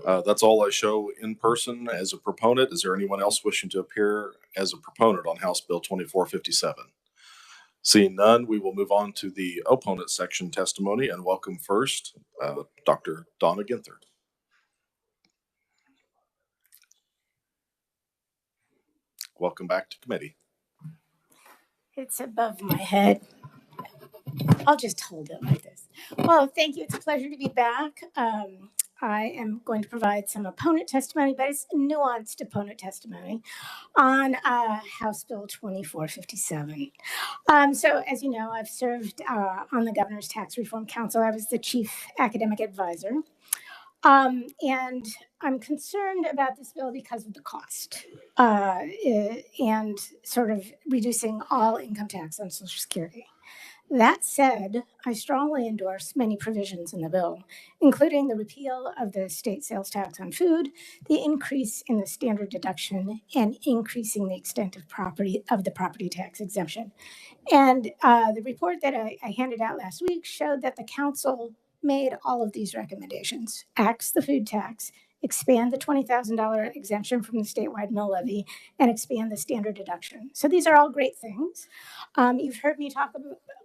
That's all I show in person as a proponent. Is there anyone else wishing to appear as a proponent on House Bill 2457? Seeing none, we will move on to the opponent section testimony and welcome first Dr. Donna Ginther. Welcome back to committee. It's above my head. I'll just hold it like this. Well, thank you. It's a pleasure to be back. I am going to provide some opponent testimony, but it's nuanced opponent testimony on House Bill 2457. So as you know, I've served on the Governor's Tax Reform Council. I was the chief academic advisor. And I'm concerned about this bill because of the cost and sort of reducing all income tax on Social Security. That said, I strongly endorse many provisions in the bill, including the repeal of the state sales tax on food, the increase in the standard deduction, and increasing the extent of the property tax exemption. And the report that I handed out last week showed that the council made all of these recommendations: axe the food tax, expand the $20,000 exemption from the statewide mill levy, and expand the standard deduction. So these are all great things. You've heard me talk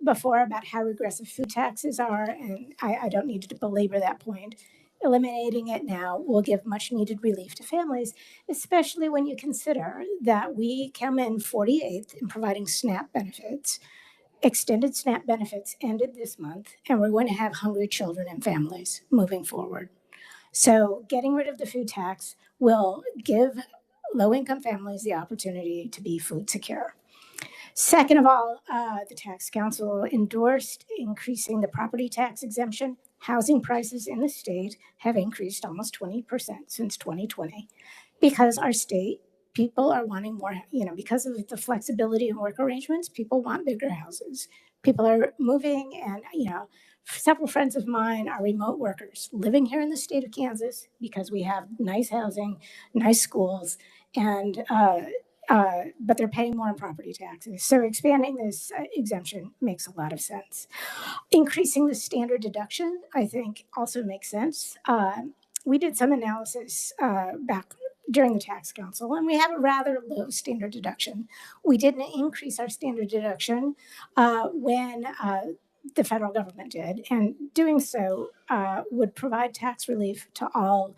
before about how regressive food taxes are, and I don't need to belabor that point. Eliminating it now will give much needed relief to families, especially when you consider that we come in 48th in providing SNAP benefits. Extended SNAP benefits ended this month, and we're going to have hungry children and families moving forward. So getting rid of the food tax will give low-income families the opportunity to be food secure. Second of all, the Tax Council endorsed increasing the property tax exemption. Housing prices in the state have increased almost 20% since 2020 because our state people are wanting more, because of the flexibility in work arrangements, people want bigger houses. People are moving and, several friends of mine are remote workers living here in the state of Kansas because we have nice housing, nice schools, and but they're paying more in property taxes. So expanding this exemption makes a lot of sense. Increasing the standard deduction, I think, also makes sense. We did some analysis back during the Tax Council, and we have a rather low standard deduction. We didn't increase our standard deduction when the federal government did, and doing so would provide tax relief to all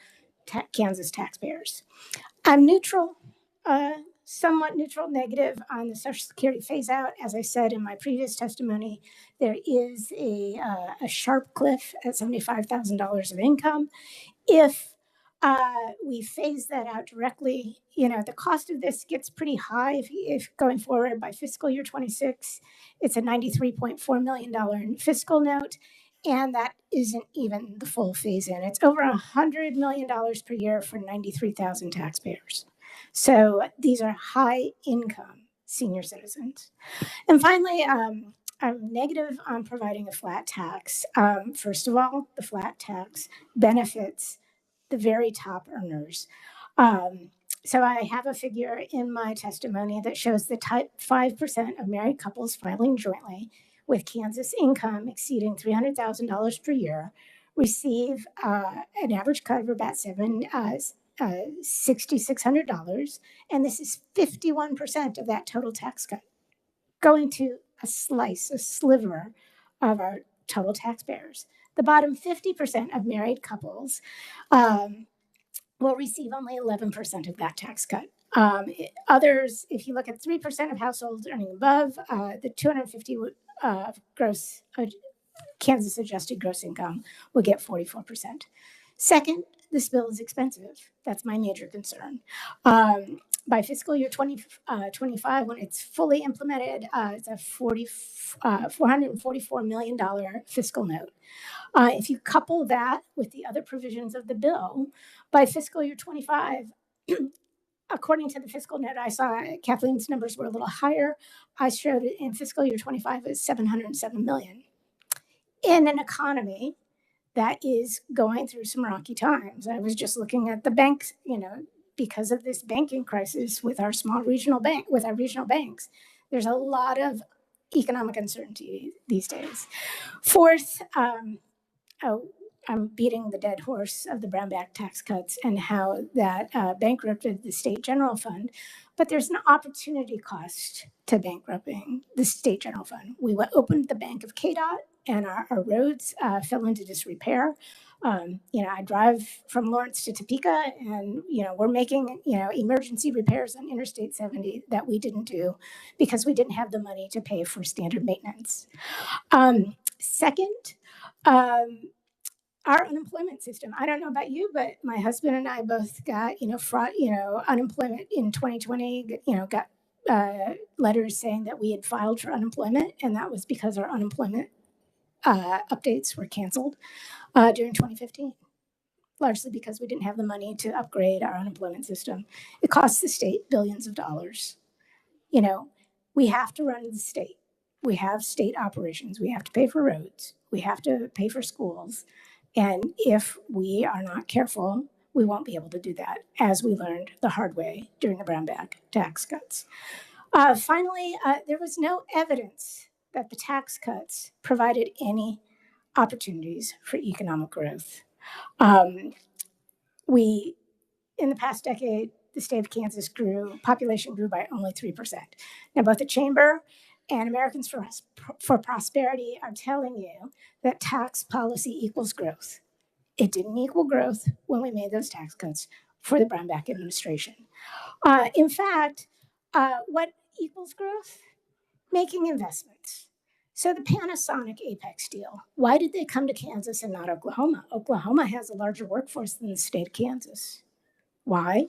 Kansas taxpayers. I'm neutral, somewhat neutral, negative on the Social Security phase out. As I said in my previous testimony, there is a sharp cliff at $75,000 of income. If we phase that out directly, the cost of this gets pretty high if going forward by fiscal year 26. It's a $93.4 million fiscal note, and that isn't even the full phase in. It's over $100 million per year for 93,000 taxpayers. So these are high income senior citizens. And finally, I'm negative on providing a flat tax. First of all, the flat tax benefits the very top earners. So I have a figure in my testimony that shows the top 5% of married couples filing jointly with Kansas income exceeding $300,000 per year receive an average cut of about $6,600, and this is 51% of that total tax cut, going to a sliver of our total taxpayers. The bottom 50% of married couples will receive only 11% of that tax cut. Others, if you look at 3% of households earning above the 250 gross Kansas adjusted gross income, will get 44%. Second, this bill is expensive. That's my major concern. By fiscal year 2025, when it's fully implemented, it's a $444 million fiscal note. If you couple that with the other provisions of the bill, by fiscal year 25, according to the fiscal note I saw, Kathleen's numbers were a little higher. I showed it in fiscal year 25 as $707 million. In an economy that is going through some rocky times. I was just looking at the banks, because of this banking crisis with our regional banks, there's a lot of economic uncertainty these days. Fourth, I'm beating the dead horse of the Brownback tax cuts and how that bankrupted the state general fund, but there's an opportunity cost to bankrupting the state general fund. We opened the bank of KDOT, and our roads fell into disrepair. I drive from Lawrence to Topeka, and we're making emergency repairs on Interstate 70 that we didn't do because we didn't have the money to pay for standard maintenance. Second, our unemployment system. I don't know about you, but my husband and I both got unemployment in 2020. Got letters saying that we had filed for unemployment, and that was because our unemployment updates were canceled during 2015, largely because we didn't have the money to upgrade our unemployment system. It costs the state billions of dollars. We have to run the state. We have state operations. We have to pay for roads. We have to pay for schools. And if we are not careful, we won't be able to do that, as we learned the hard way during the Brownback tax cuts. Finally, there was no evidence that the tax cuts provided any opportunities for economic growth. In the past decade, the state of Kansas population grew by only 3%. Now, both the Chamber and Americans for Prosperity are telling you that tax policy equals growth. It didn't equal growth when we made those tax cuts for the Brownback administration. In fact, what equals growth? Making investments. So the Panasonic Apex deal, why did they come to Kansas and not Oklahoma? Oklahoma has a larger workforce than the state of Kansas. Why?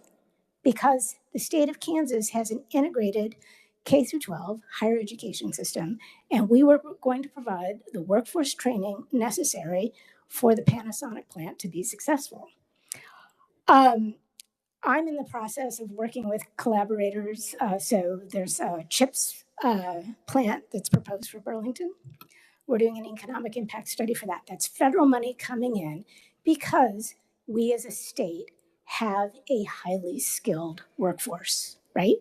Because the state of Kansas has an integrated K-12 higher education system, and we were going to provide the workforce training necessary for the Panasonic plant to be successful. I'm in the process of working with collaborators. So there's a CHIPS plant that's proposed for Burlington. We're doing an economic impact study for that. That's federal money coming in because we as a state have a highly skilled workforce, right?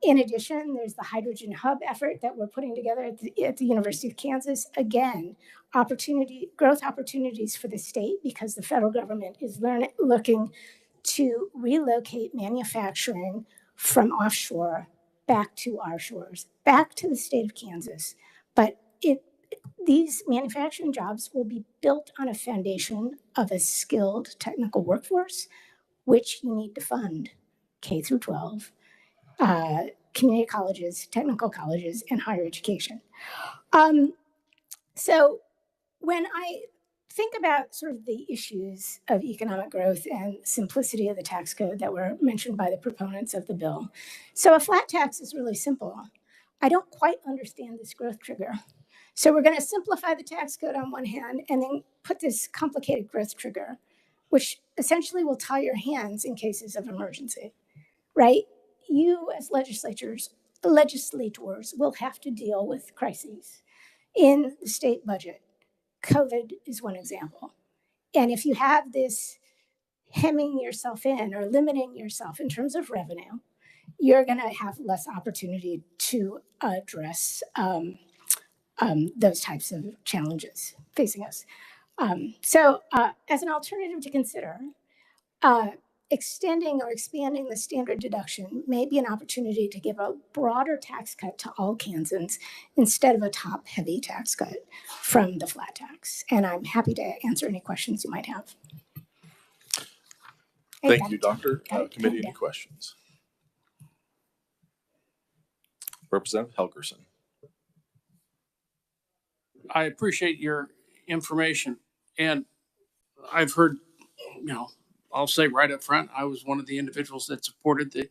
In addition, there's the hydrogen hub effort that we're putting together at the University of Kansas. Again, growth opportunities for the state because the federal government is looking to relocate manufacturing from offshore back to our shores, back to the state of Kansas. But these manufacturing jobs will be built on a foundation of a skilled technical workforce, which you need to fund K through 12, community colleges, technical colleges, and higher education. So when I think about sort of the issues of economic growth and simplicity of the tax code that were mentioned by the proponents of the bill. So a flat tax is really simple. I don't quite understand this growth trigger. So we're going to simplify the tax code on one hand and then put this complicated growth trigger, which essentially will tie your hands in cases of emergency, right? You as legislators will have to deal with crises in the state budget. COVID is one example. And if you have this hemming yourself in or limiting yourself in terms of revenue, you're going to have less opportunity to address those types of challenges facing us. So as an alternative to consider, extending or expanding the standard deduction may be an opportunity to give a broader tax cut to all Kansans instead of a top-heavy tax cut from the flat tax. And I'm happy to answer any questions you might have. Thank you, Doctor. Committee, any questions? Representative Helgerson. I appreciate your information, and I've heard, I'll say right up front, I was one of the individuals that supported the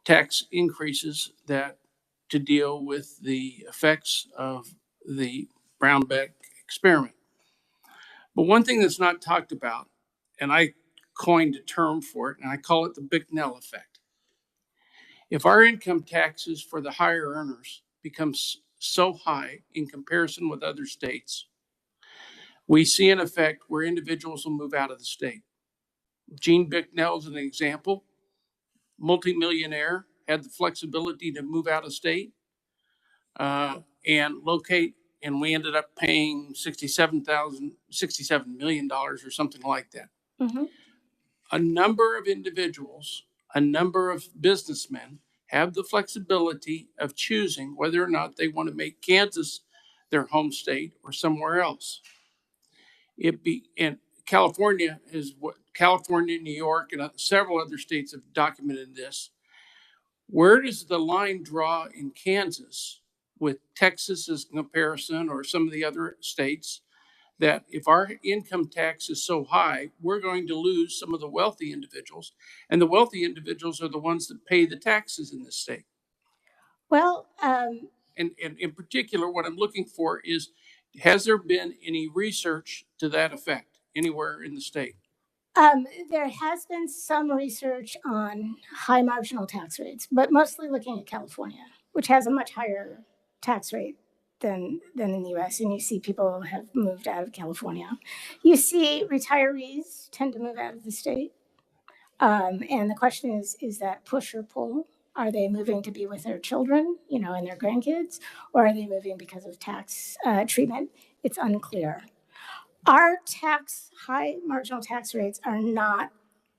tax increases that to deal with the effects of the Brownback experiment. But one thing that's not talked about, and I coined a term for it, and I call it the Bicknell effect. If our income taxes for the higher earners becomes so high in comparison with other states, we see an effect where individuals will move out of the state. Gene Bicknell is an example. Multimillionaire, had the flexibility to move out of state and locate, and we ended up paying $67 million or something like that. Mm-hmm. A number of individuals, a number of businessmen have the flexibility of choosing whether or not they want to make Kansas their home state or somewhere else. And California is what California, New York, and several other states have documented this. Where does the line draw in Kansas with Texas as comparison or some of the other states, that if our income tax is so high, we're going to lose some of the wealthy individuals, and the wealthy individuals are the ones that pay the taxes in this state? Well, and in particular, what I'm looking for is, has there been any research to that effect anywhere in the state? there has been some research on high marginal tax rates, but mostly looking at California, which has a much higher tax rate than in the US. And you see people have moved out of California. You see retirees tend to move out of the state. And the question is that push or pull? Are they moving to be with their children, and their grandkids, or are they moving because of tax treatment? It's unclear. Our high marginal tax rates are not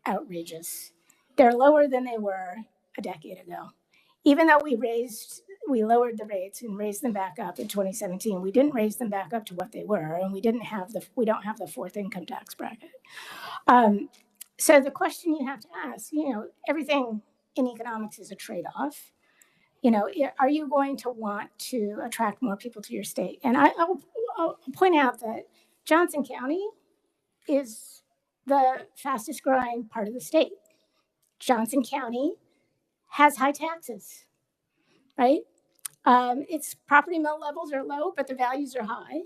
outrageous. They're lower than they were a decade ago. Even though we lowered the rates and raised them back up in 2017, we didn't raise them back up to what they were, and we don't have the fourth income tax bracket. So the question you have to ask, everything in economics is a trade-off. Are you going to want to attract more people to your state? And I'll point out that Johnson County is the fastest growing part of the state. Johnson County has high taxes, right? Its property mill levels are low, but the values are high.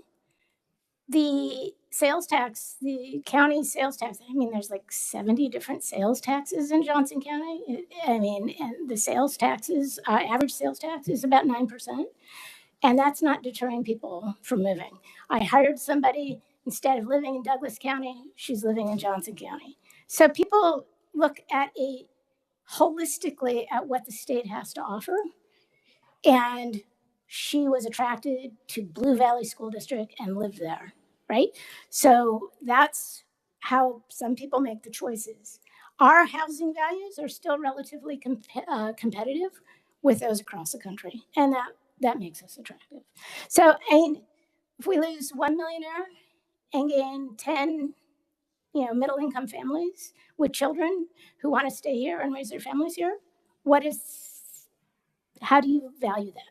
The sales tax, the county sales tax, there's like 70 different sales taxes in Johnson County. And the sales taxes, average sales tax is about 9%. And that's not deterring people from moving. I hired somebody, instead of living in Douglas County, she's living in Johnson County. So people look holistically at what the state has to offer. And she was attracted to Blue Valley School District and lived there, right? So that's how some people make the choices. Our housing values are still relatively competitive with those across the country, and that makes us attractive. So, if we lose 1 millionaire and gain 10, middle-income families with children who want to stay here and raise their families here, how do you value that?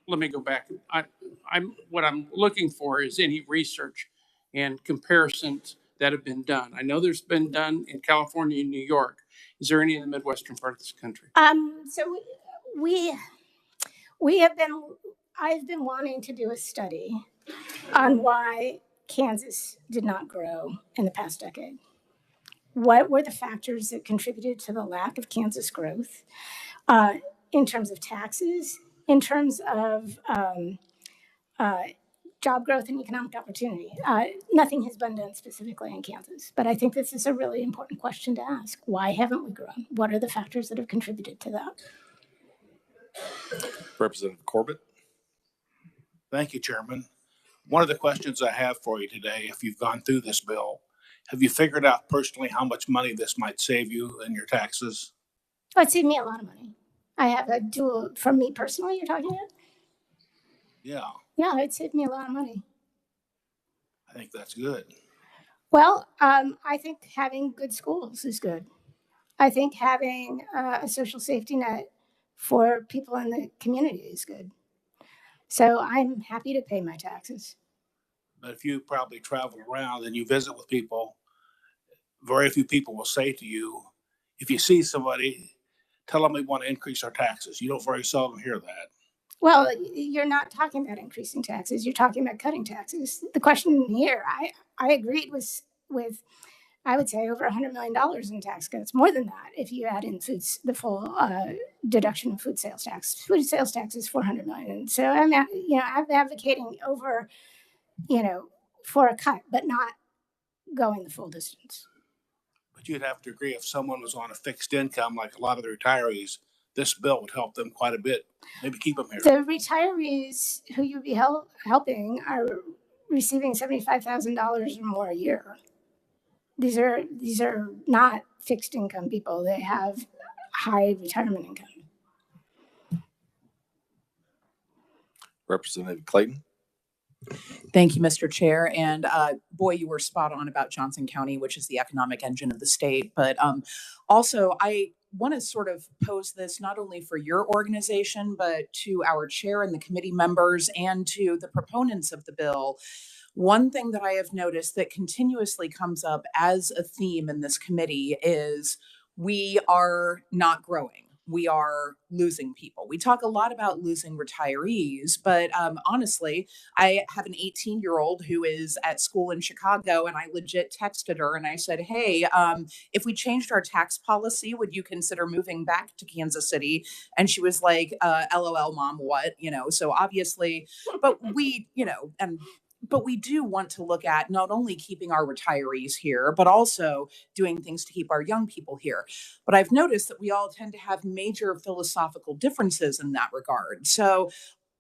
Let me go back. What I'm looking for is any research and comparisons that have been done. I know there's been done in California and New York. Is there any in the Midwestern part of this country? So I've been wanting to do a study on why Kansas did not grow in the past decade. What were the factors that contributed to the lack of Kansas growth in terms of taxes, in terms of job growth and economic opportunity? Nothing has been done specifically in Kansas, but I think this is a really important question to ask. Why haven't we grown? What are the factors that have contributed to that? Representative Corbett. Thank you, Chairman. One of the questions I have for you today, if you've gone through this bill, Have you figured out personally how much money this might save you in your taxes? Oh, it saved me a lot of money. I have a dual, from me personally, you're talking about? Yeah, Yeah, it saved me a lot of money. I think that's good. Well, I think having good schools is good. I think having a social safety net for people in the community is good. So I'm happy to pay my taxes. But if you probably travel around and you visit with people, very few people will say to you, if you see somebody, tell them we want to increase our taxes. You don't very seldom hear that. Well, you're not talking about increasing taxes. You're talking about cutting taxes. The question here, I agreed with I would say over $100 million in tax cuts, more than that if you add in foods, the full deduction of food sales tax. Food sales tax is $400 million. So I'm advocating over, for a cut, but not going the full distance. But you'd have to agree if someone was on a fixed income, like a lot of the retirees, this bill would help them quite a bit. Maybe keep them here. The retirees who you'd be helping are receiving $75,000 or more a year. These are not fixed income people. They have high retirement income. Representative Clayton. Thank you, Mr. Chair. And boy, you were spot on about Johnson County, which is the economic engine of the state. But also, I want to sort of pose this not only for your organization, but to our chair and the committee members and to the proponents of the bill. One thing that I have noticed that continuously comes up as a theme in this committee is we are not growing. We are losing people. We talk a lot about losing retirees, but honestly, I have an 18-year-old who is at school in Chicago, and I legit texted her and I said, hey, if we changed our tax policy, would you consider moving back to Kansas City? And she was like, LOL, mom, what? So obviously, but we do want to look at not only keeping our retirees here, but also doing things to keep our young people here. But I've noticed that we all tend to have major philosophical differences in that regard. So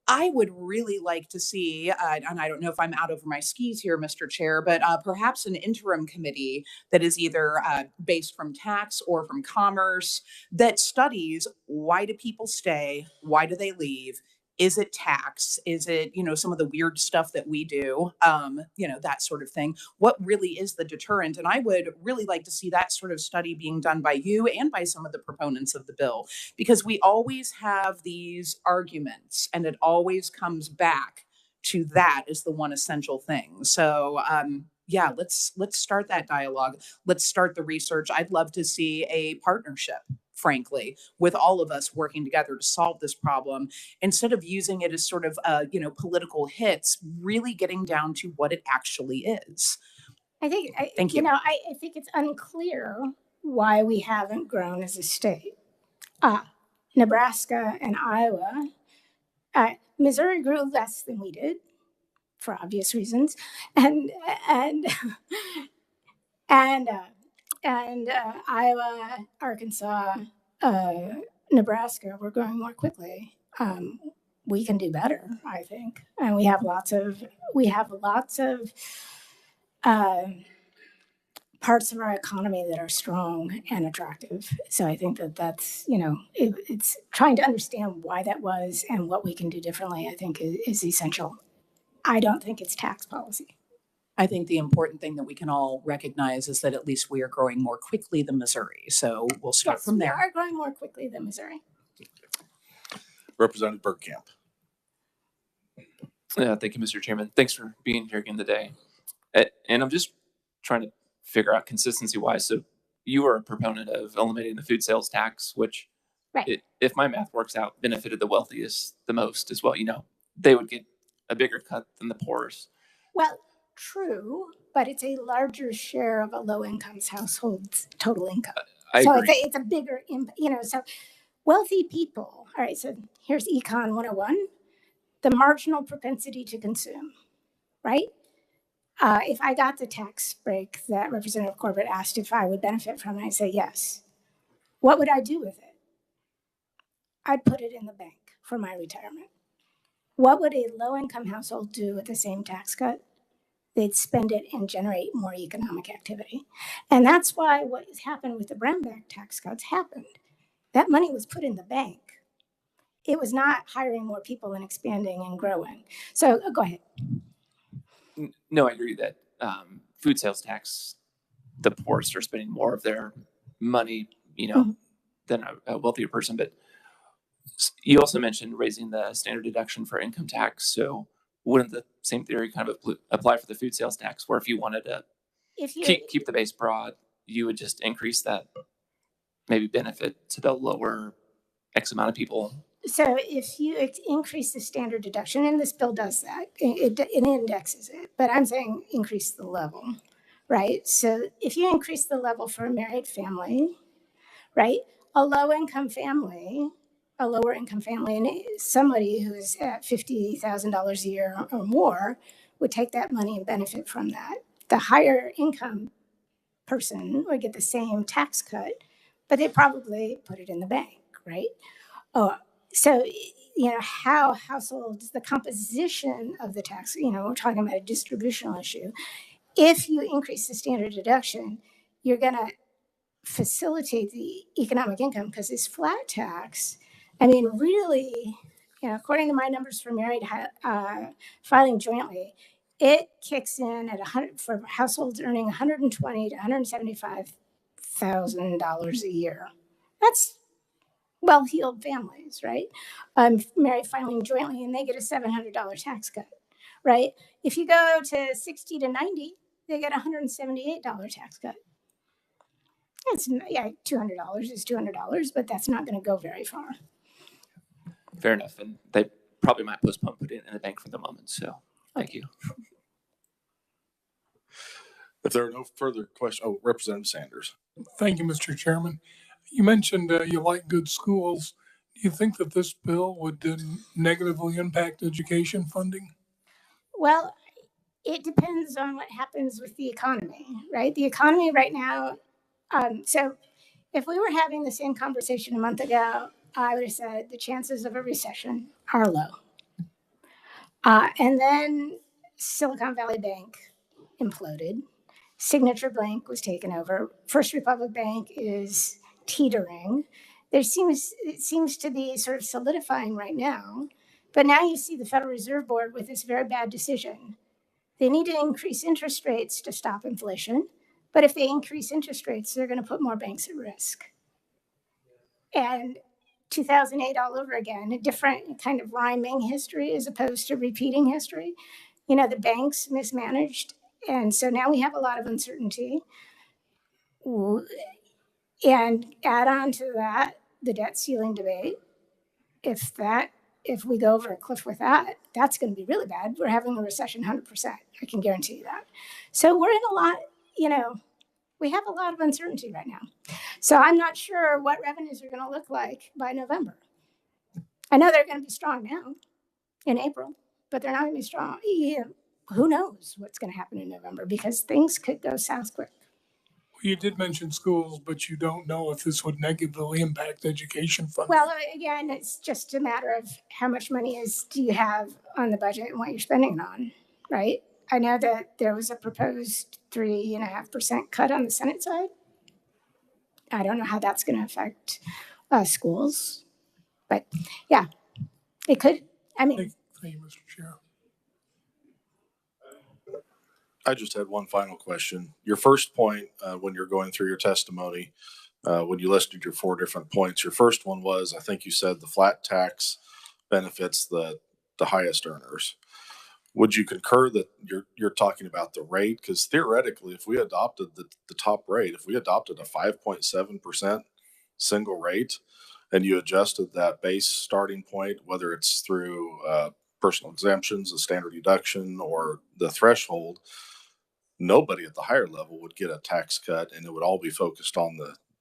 I would really like to see, and I don't know if I'm out over my skis here, Mr. Chair, but perhaps an interim committee that is either based from tax or from commerce that studies why do people stay, why do they leave, is it tax? Is it, some of the weird stuff that we do, that sort of thing? What really is the deterrent? And I would really like to see that sort of study being done by you and by some of the proponents of the bill, because we always have these arguments and it always comes back to that as the one essential thing. So, yeah, let's start that dialogue. Let's start the research. I'd love to see a partnership, frankly, with all of us working together to solve this problem instead of using it as sort of, political hits, really getting down to what it actually is. Thank you. I think it's unclear why we haven't grown as a state. Nebraska and Iowa, Missouri grew less than we did for obvious reasons. And Iowa, Arkansas, Nebraska, we're growing more quickly. We can do better, I think, and we have lots of parts of our economy that are strong and attractive. So I think that's it's trying to understand why that was and what we can do differently. I think is essential. I don't think it's tax policy. I think the important thing that we can all recognize is that at least we are growing more quickly than Missouri. So we'll start from there. We are growing more quickly than Missouri. Representative Bergkamp. Thank you, Mr. Chairman. Thanks for being here again today. And I'm just trying to figure out consistency-wise. So you are a proponent of eliminating the food sales tax, which, right, if my math works out, benefited the wealthiest the most as well. They would get a bigger cut than the poorest. Well, true, but it's a larger share of a low-income household's total income. I agree. It's a bigger, so wealthy people. All right, so here's Econ 101, the marginal propensity to consume, right? If I got the tax break that Representative Corbett asked if I would benefit from, I'd say yes. What would I do with it? I'd put it in the bank for my retirement. What would a low-income household do with the same tax cut? they'd spend it and generate more economic activity. And that's why what happened with the Brownback tax cuts happened. That money was put in the bank. It was not hiring more people and expanding and growing. So go ahead. No, I agree that food sales tax, the poorest are spending more of their money, than a wealthier person. But you also mentioned raising the standard deduction for income tax. So wouldn't the same theory kind of apply for the food sales tax, where if you wanted to keep the base broad, you would just increase that maybe benefit to the lower X amount of people? So if you increase the standard deduction, and this bill does that, it indexes it, but I'm saying increase the level, right? So if you increase the level for a married family, right, a lower income family, and somebody who's at $50,000 a year or more would take that money and benefit from that. The higher income person would get the same tax cut, but they probably put it in the bank, right? Oh, so, how households, the composition of the tax, we're talking about a distributional issue. If you increase the standard deduction, you're going to facilitate the economic income, because this flat tax, really, according to my numbers for married filing jointly, it kicks in at 100 for households earning $120,000 to $175,000 a year. That's well-heeled families, right? Married filing jointly, and they get a $700 tax cut, right? If you go to 60 to 90, they get a $178 tax cut. It's $200 is $200, but that's not going to go very far. Fair enough, and they probably might postpone putting it in the bank for the moment. So, thank you. If there are no further questions, Representative Sanders. Thank you, Mr. Chairman. You mentioned you like good schools. Do you think that this bill would negatively impact education funding? Well, it depends on what happens with the economy, right? The economy right now, so if we were having the same conversation a month ago, I would have said the chances of a recession are low. And then Silicon Valley Bank imploded. Signature Bank was taken over. First Republic Bank is teetering. It seems to be sort of solidifying right now. But now you see the Federal Reserve Board with this very bad decision. They need to increase interest rates to stop inflation. But if they increase interest rates, they're going to put more banks at risk. And 2008 all over again, a different kind of rhyming history as opposed to repeating history. The banks mismanaged. And so now we have a lot of uncertainty. And add on to that the debt ceiling debate. If we go over a cliff with that, that's going to be really bad. We're having a recession 100%. I can guarantee you that. So we're in a lot, we have a lot of uncertainty right now. So I'm not sure what revenues are going to look like by November. I know they're going to be strong now in April, but they're not going to be strong. Who knows what's going to happen in November, because things could go south quick. Well, you did mention schools, but you don't know if this would negatively impact education funding. Well, again, it's just a matter of how much money do you have on the budget and what you're spending it on, right? I know that there was a proposed 3.5% cut on the Senate side. I don't know how that's going to affect schools, but yeah, it could. Thank you, Mr. Chair. I just had one final question. Your first point, when you're going through your testimony, when you listed your 4 different points, your first one was, I think you said, the flat tax benefits the highest earners. Would you concur that you're talking about the rate? Because theoretically, if we adopted the top rate, if we adopted a 5.7% single rate, and you adjusted that base starting point, whether it's through personal exemptions, a standard deduction, or the threshold, nobody at the higher level would get a tax cut, and it would all be focused on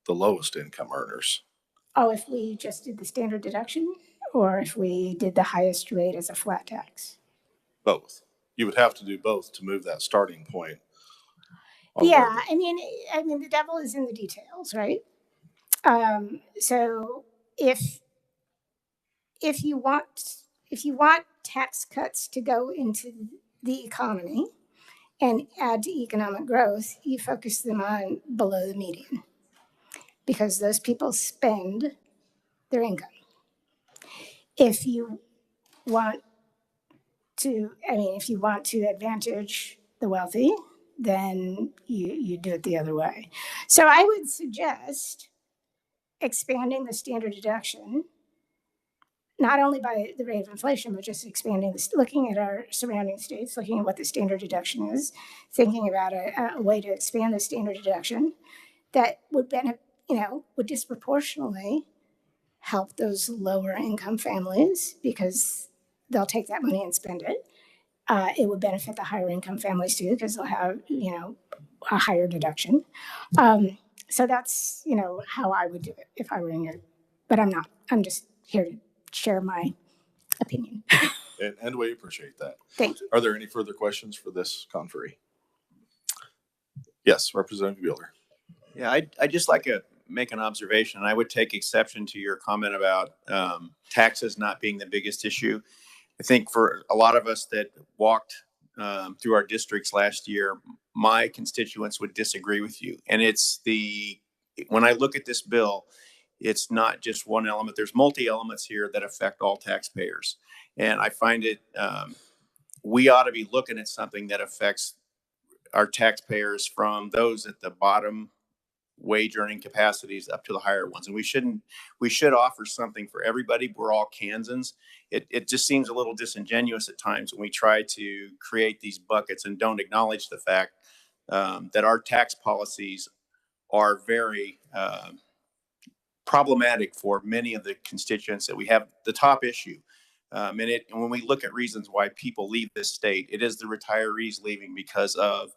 the lowest income earners. Oh, if we just did the standard deduction, or if we did the highest rate as a flat tax? Both. You would have to do both to move that starting point. Yeah, I mean, the devil is in the details, right? So if you want tax cuts to go into the economy, and add to economic growth, you focus them on below the median because those people spend their income. If you want if you want to advantage the wealthy, then you do it the other way. So I would suggest expanding the standard deduction, not only by the rate of inflation, but just expanding this, looking at our surrounding states, looking at what the standard deduction is, thinking about a way to expand the standard deduction that would would disproportionately help those lower income families because they'll take that money and spend it. It would benefit the higher income families too because they'll have, a higher deduction. So that's, how I would do it if I were in your, but I'm not. I'm just here to share my opinion. And we appreciate that. Thank you. Are there any further questions for this conferee? Yes, Representative Bueller. Yeah, I'd just like to make an observation. I would take exception to your comment about taxes not being the biggest issue. I think for a lot of us that walked through our districts last year, my constituents would disagree with you. And when I look at this bill, it's not just one element. There's multi-elements here that affect all taxpayers. And I find we ought to be looking at something that affects our taxpayers from those at the bottom wage earning capacities up to the higher ones. And we should offer something for everybody. We're all Kansans. It just seems a little disingenuous at times when we try to create these buckets and don't acknowledge the fact that our tax policies are very problematic for many of the constituents that we have. The top issue, and when we look at reasons why people leave this state, it is the retirees leaving because of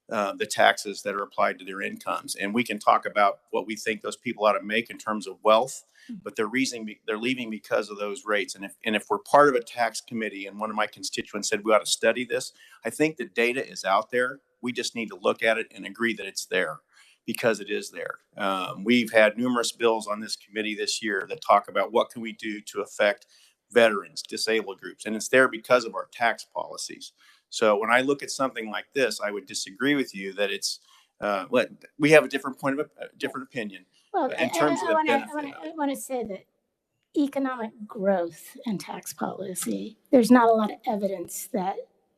the taxes that are applied to their incomes. And we can talk about what we think those people ought to make in terms of wealth, but they're leaving because of those rates. And if we're part of a tax committee, and one of my constituents said we ought to study this, I think the data is out there. We just need to look at it and agree that it's there because it is there. We've had numerous bills on this committee this year that talk about what can we do to affect veterans, disabled groups, and it's there because of our tax policies. So when I look at something like this, I would disagree with you that it's we have a different opinion. Well, in terms of the benefit. I want to say that economic growth and tax policy, there's not a lot of evidence that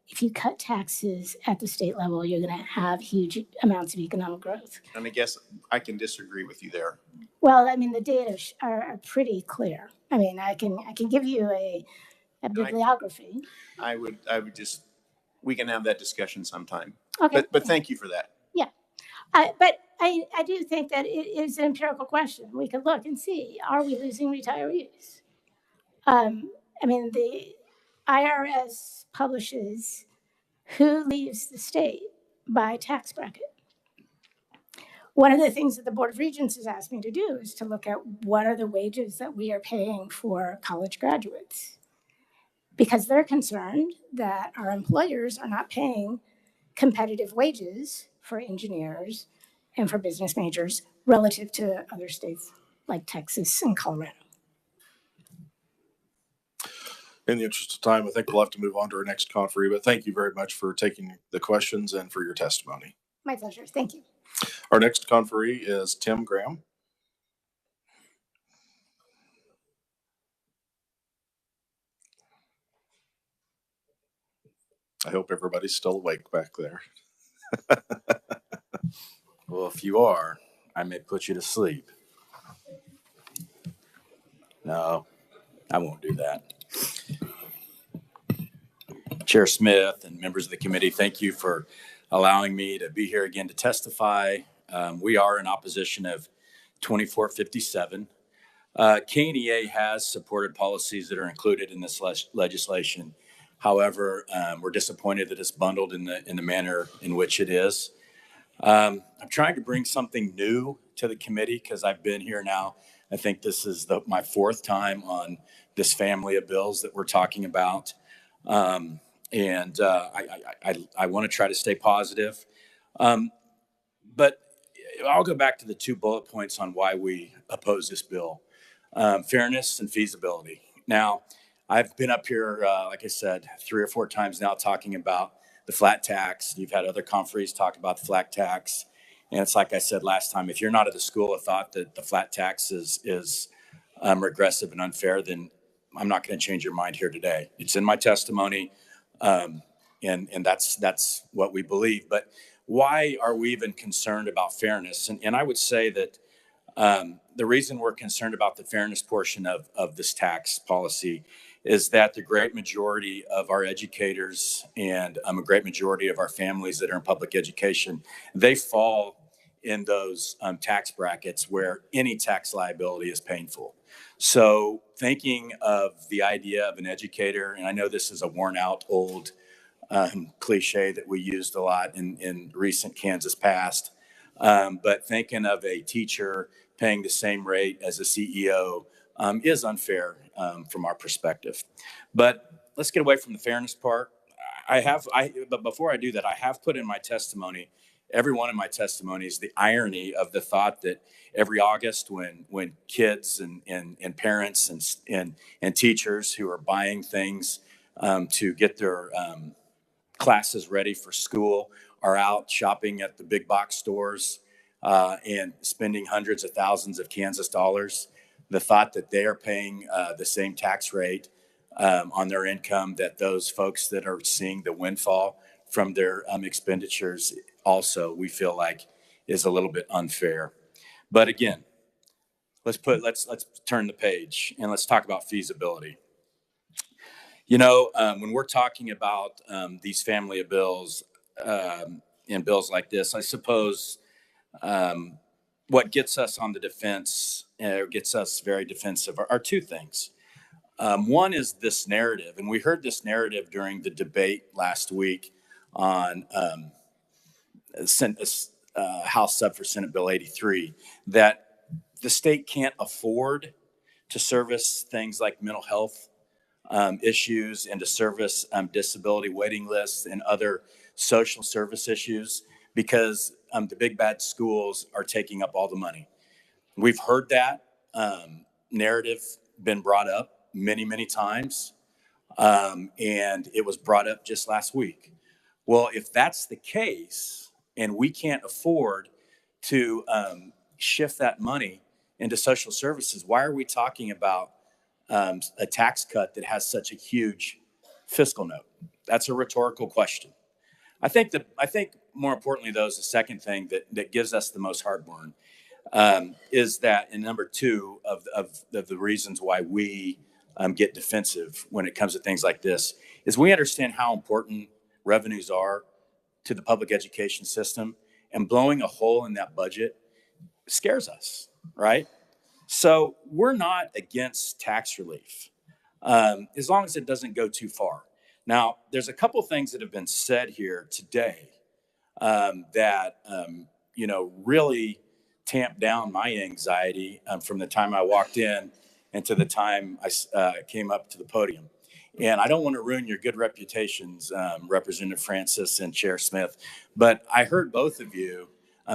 if you cut taxes at the state level, you're going to have huge amounts of economic growth. And I guess I can disagree with you there. Well, the data are pretty clear. I can give you a bibliography. I would just, we can have that discussion sometime. Okay. But thank you for that. Yeah. But I do think that it is an empirical question. We could look and see, are we losing retirees? The IRS publishes who leaves the state by tax bracket. One of the things that the Board of Regents has asked me to do is to look at what are the wages that we are paying for college graduates, because they're concerned that our employers are not paying competitive wages for engineers and for business majors relative to other states like Texas and Colorado. In the interest of time, I think we'll have to move on to our next conferee, but thank you very much for taking the questions and for your testimony. My pleasure. Thank you. Our next conferee is Tim Graham. I hope everybody's still awake back there. Well, if you are, I may put you to sleep. No, I won't do that. Chair Smith and members of the committee, thank you for allowing me to be here again to testify. We are in opposition of 2457. KNEA has supported policies that are included in this legislation. However, we're disappointed that it's bundled in the manner in which it is. I'm trying to bring something new to the committee because I've been here now. I think this is my fourth time on this family of bills that we're talking about. I want to try to stay positive. But I'll go back to the 2 bullet points on why we oppose this bill. Fairness and feasibility. Now, I've been up here, like I said, 3 or 4 times now talking about the flat tax. You've had other conferees talk about the flat tax. And it's like I said last time, if you're not of the school of thought that the flat tax is regressive and unfair, then I'm not going to change your mind here today. It's in my testimony, and that's what we believe. But why are we even concerned about fairness? And I would say that the reason we're concerned about the fairness portion of this tax policy is that the great majority of our educators and a great majority of our families that are in public education, they fall in those tax brackets where any tax liability is painful. So thinking of the idea of an educator, and I know this is a worn out old cliche that we used a lot in recent Kansas past, but thinking of a teacher paying the same rate as a CEO is unfair from our perspective. But let's get away from the fairness part. But before I do that, I have put in my testimony, every one of my testimonies, the irony of the thought that every August when kids and parents and teachers who are buying things to get their classes ready for school are out shopping at the big box stores and spending hundreds of thousands of Kansas dollars, the thought that they are paying the same tax rate on their income that those folks that are seeing the windfall from their expenditures also, we feel like is a little bit unfair. But again, let's turn the page and let's talk about feasibility. You know, when we're talking about these family of bills and bills like this, I suppose what gets us on the defense, or gets us very defensive, are two things. One is this narrative, and we heard this narrative during the debate last week on House Sub for Senate Bill 83, that the state can't afford to service things like mental health issues and to service disability waiting lists and other social service issues because the big bad schools are taking up all the money. We've heard that narrative been brought up many, many times, and it was brought up just last week. Well, if that's the case and we can't afford to shift that money into social services, why are we talking about a tax cut that has such a huge fiscal note? That's a rhetorical question. I think more importantly, though, is the second thing that gives us the most heartburn is that, and number two of the reasons why we get defensive when it comes to things like this, is we understand how important revenues are to the public education system, and blowing a hole in that budget scares us, right? So we're not against tax relief as long as it doesn't go too far. Now, there's a couple things that have been said here today that really tamped down my anxiety from the time I walked in and to the time I came up to the podium. And I don't want to ruin your good reputations, Representative Francis and Chair Smith, but I heard both of you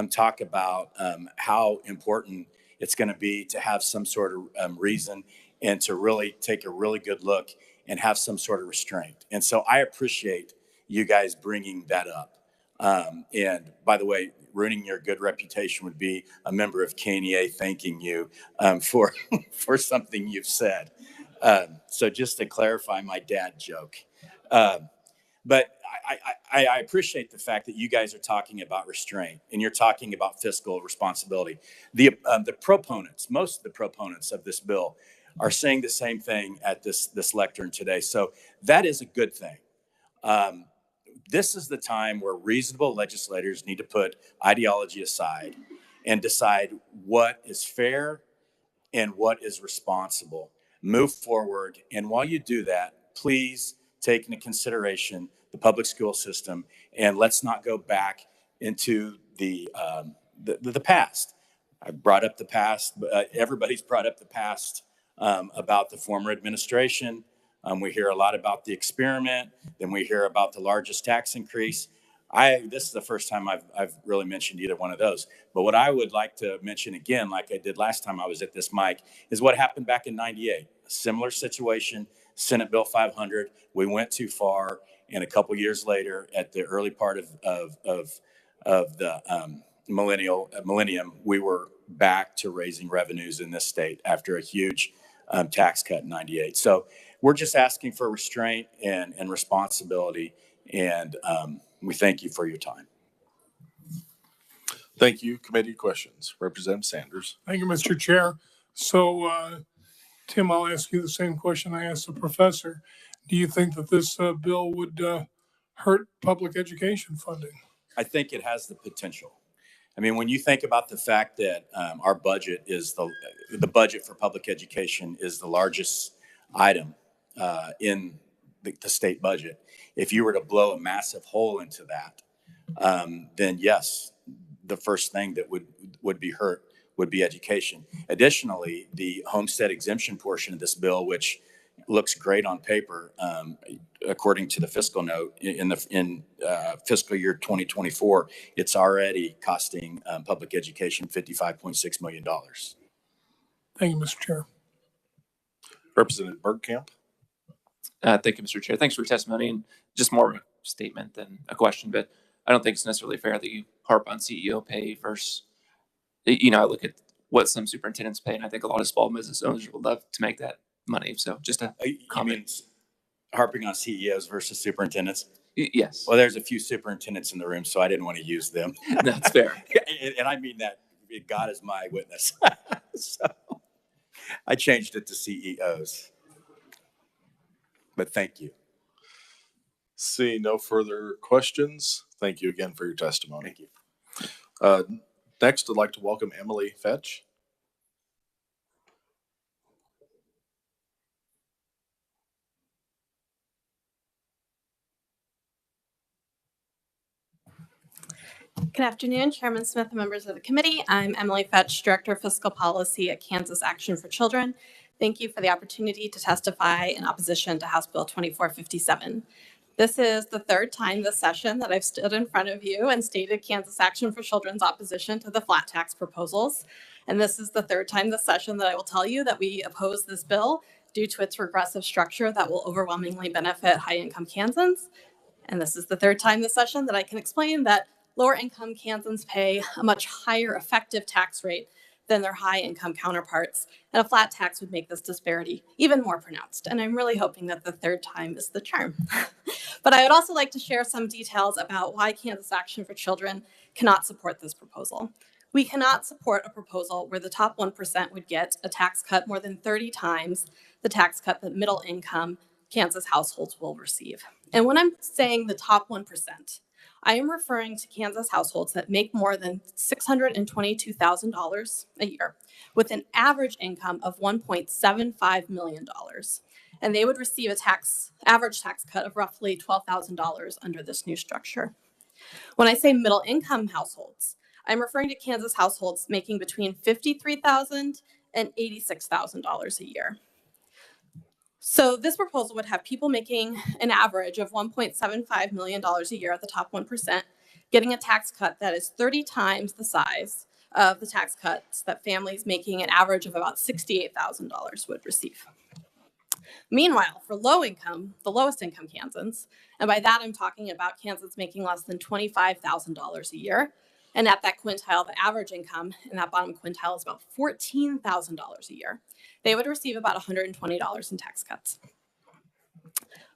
talk about how important it's going to be to have some sort of reason and to really take a really good look and have some sort of restraint. And so I appreciate you guys bringing that up. And by the way, ruining your good reputation would be a member of KNEA thanking you for something you've said. So just to clarify my dad joke. But I appreciate the fact that you guys are talking about restraint and you're talking about fiscal responsibility. The proponents, most of the proponents of this bill are saying the same thing at this lectern today. So that is a good thing. This is the time where reasonable legislators need to put ideology aside and decide what is fair and what is responsible. Move forward. And while you do that, please take into consideration the public school system, and let's not go back into the past. I brought up the past. Everybody's brought up the past about the former administration. We hear a lot about the experiment. Then we hear about the largest tax increase. This is the first time I've really mentioned either one of those. But what I would like to mention again, like I did last time I was at this mic, is what happened back in '98. A similar situation, Senate Bill 500. We went too far, And a couple years later, at the early part of the millennium, we were back to raising revenues in this state after a huge tax cut in '98. So we're just asking for restraint and responsibility, and we thank you for your time. Thank you. Committee questions. Representative Sanders. Thank you, Mr. Chair. So, Tim, I'll ask you the same question I asked the professor. Do you think that this bill would hurt public education funding? I think it has the potential. I mean, when you think about the fact that our budget is the budget for public education is the largest item in the state budget. If you were to blow a massive hole into that, then yes, the first thing that would be hurt would be education. Additionally, the homestead exemption portion of this bill, which looks great on paper, according to the fiscal note, in fiscal year 2024, it's already costing public education $55.6 million. Thank you, Mr. Chair. Representative Bergkamp. Thank you, Mr. Chair. Thanks for your testimony, and just more of a statement than a question, but I don't think it's necessarily fair that you harp on CEO pay versus, I look at what some superintendents pay, and I think a lot of small business owners would love to make that money. So just a comment. Harping on CEOs versus superintendents? Yes. Well, there's a few superintendents in the room, so I didn't want to use them. That's fair. And I mean that God is my witness. So I changed it to CEOs. But thank you. See no further questions. Thank you again for your testimony. Thank you. Next, I'd like to welcome Emily Fetch. Good afternoon, Chairman Smith and members of the committee. I'm Emily Fetch, Director of Fiscal Policy at Kansas Action for Children. Thank you for the opportunity to testify in opposition to House Bill 2457. This is the third time this session that I've stood in front of you and stated Kansas Action for Children's opposition to the flat tax proposals. And this is the third time this session that I will tell you that we oppose this bill due to its regressive structure that will overwhelmingly benefit high-income Kansans. And this is the third time this session that I can explain that lower-income Kansans pay a much higher effective tax rate than their high-income counterparts, and a flat tax would make this disparity even more pronounced. And I'm really hoping that the third time is the charm. But I would also like to share some details about why Kansas Action for Children cannot support this proposal. We cannot support a proposal where the top 1% would get a tax cut more than 30 times the tax cut that middle-income Kansas households will receive. And when I'm saying the top 1%, I am referring to Kansas households that make more than $622,000 a year with an average income of $1.75 million. And they would receive a average tax cut of roughly $12,000 under this new structure. When I say middle income households, I'm referring to Kansas households making between $53,000 and $86,000 a year. So this proposal would have people making an average of $1.75 million a year at the top 1%, getting a tax cut that is 30 times the size of the tax cuts that families making an average of about $68,000 would receive. Meanwhile, for low income, the lowest income Kansans, and by that I'm talking about Kansans making less than $25,000 a year, and at that quintile, the average income in that bottom quintile is about $14,000 a year. They would receive about $120 in tax cuts.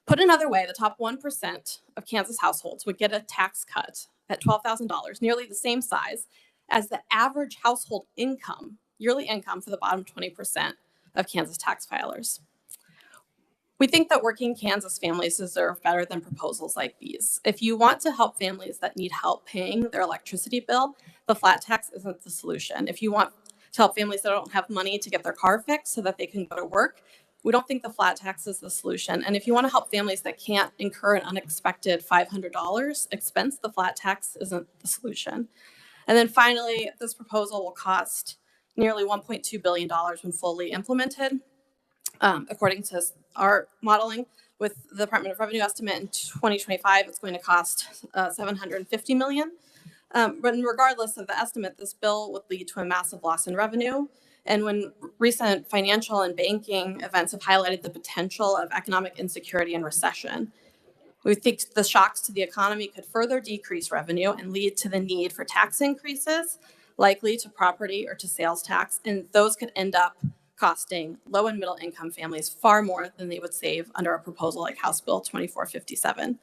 Put another way, the top 1% of Kansas households would get a tax cut at $12,000, nearly the same size as the average household income, yearly income for the bottom 20% of Kansas tax filers. We think that working Kansas families deserve better than proposals like these. If you want to help families that need help paying their electricity bill, the flat tax isn't the solution. If you want to help families that don't have money to get their car fixed so that they can go to work, we don't think the flat tax is the solution. And if you want to help families that can't incur an unexpected $500 expense, the flat tax isn't the solution. And then finally, this proposal will cost nearly $1.2 billion when fully implemented. According to our modeling with the Department of Revenue estimate in 2025, it's going to cost $750 million. But regardless of the estimate, this bill would lead to a massive loss in revenue. And when recent financial and banking events have highlighted the potential of economic insecurity and recession, We think the shocks to the economy could further decrease revenue and lead to the need for tax increases, likely to property or to sales tax, and those could end up costing low and middle income families far more than they would save under a proposal like House Bill 2457.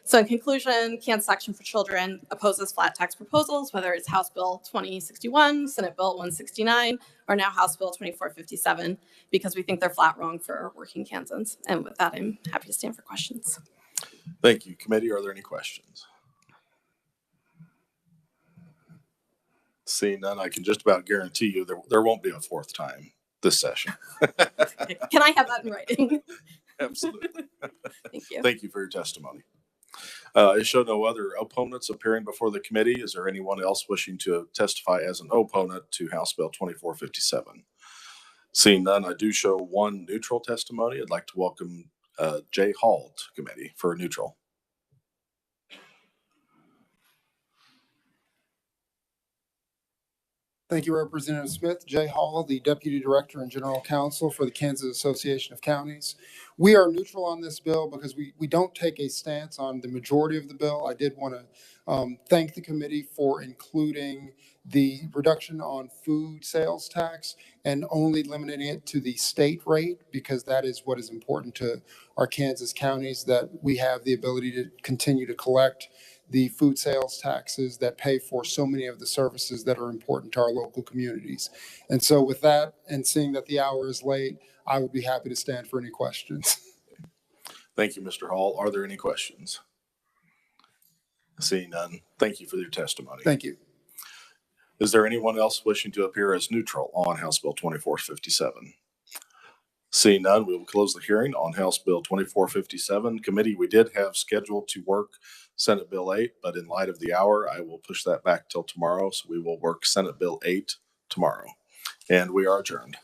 So in conclusion, Kansas Action for Children opposes flat tax proposals, whether it's House Bill 2061, Senate Bill 169, or now House Bill 2457, because we think they're flat wrong for working Kansans. And with that, I'm happy to stand for questions. Thank you. Committee, are there any questions? Seeing none, I can just about guarantee you there won't be a fourth time this session. Can I have that in writing? Absolutely. Thank you. Thank you for your testimony. I show no other opponents appearing before the committee. Is there anyone else wishing to testify as an opponent to House Bill 2457? Seeing none, I do show one neutral testimony. I'd like to welcome Jay Hall to committee for a neutral. Thank you, Representative Smith. Jay Hall, the Deputy Director and General Counsel for the Kansas Association of Counties. We are neutral on this bill because we don't take a stance on the majority of the bill. I did want to thank the committee for including the reduction on food sales tax and only limiting it to the state rate, because that is what is important to our Kansas counties, that we have the ability to continue to collect the food sales taxes that pay for so many of the services that are important to our local communities. And so with that, and seeing that the hour is late, I would be happy to stand for any questions. Thank you, Mr. Hall. Are there any questions? Seeing none, thank you for your testimony. Thank you. Is there anyone else wishing to appear as neutral on House Bill 2457? Seeing none, we will close the hearing on House Bill 2457. Committee, we did have scheduled to work Senate Bill 8, but in light of the hour, I will push that back till tomorrow. So we will work Senate Bill 8 tomorrow. And we are adjourned.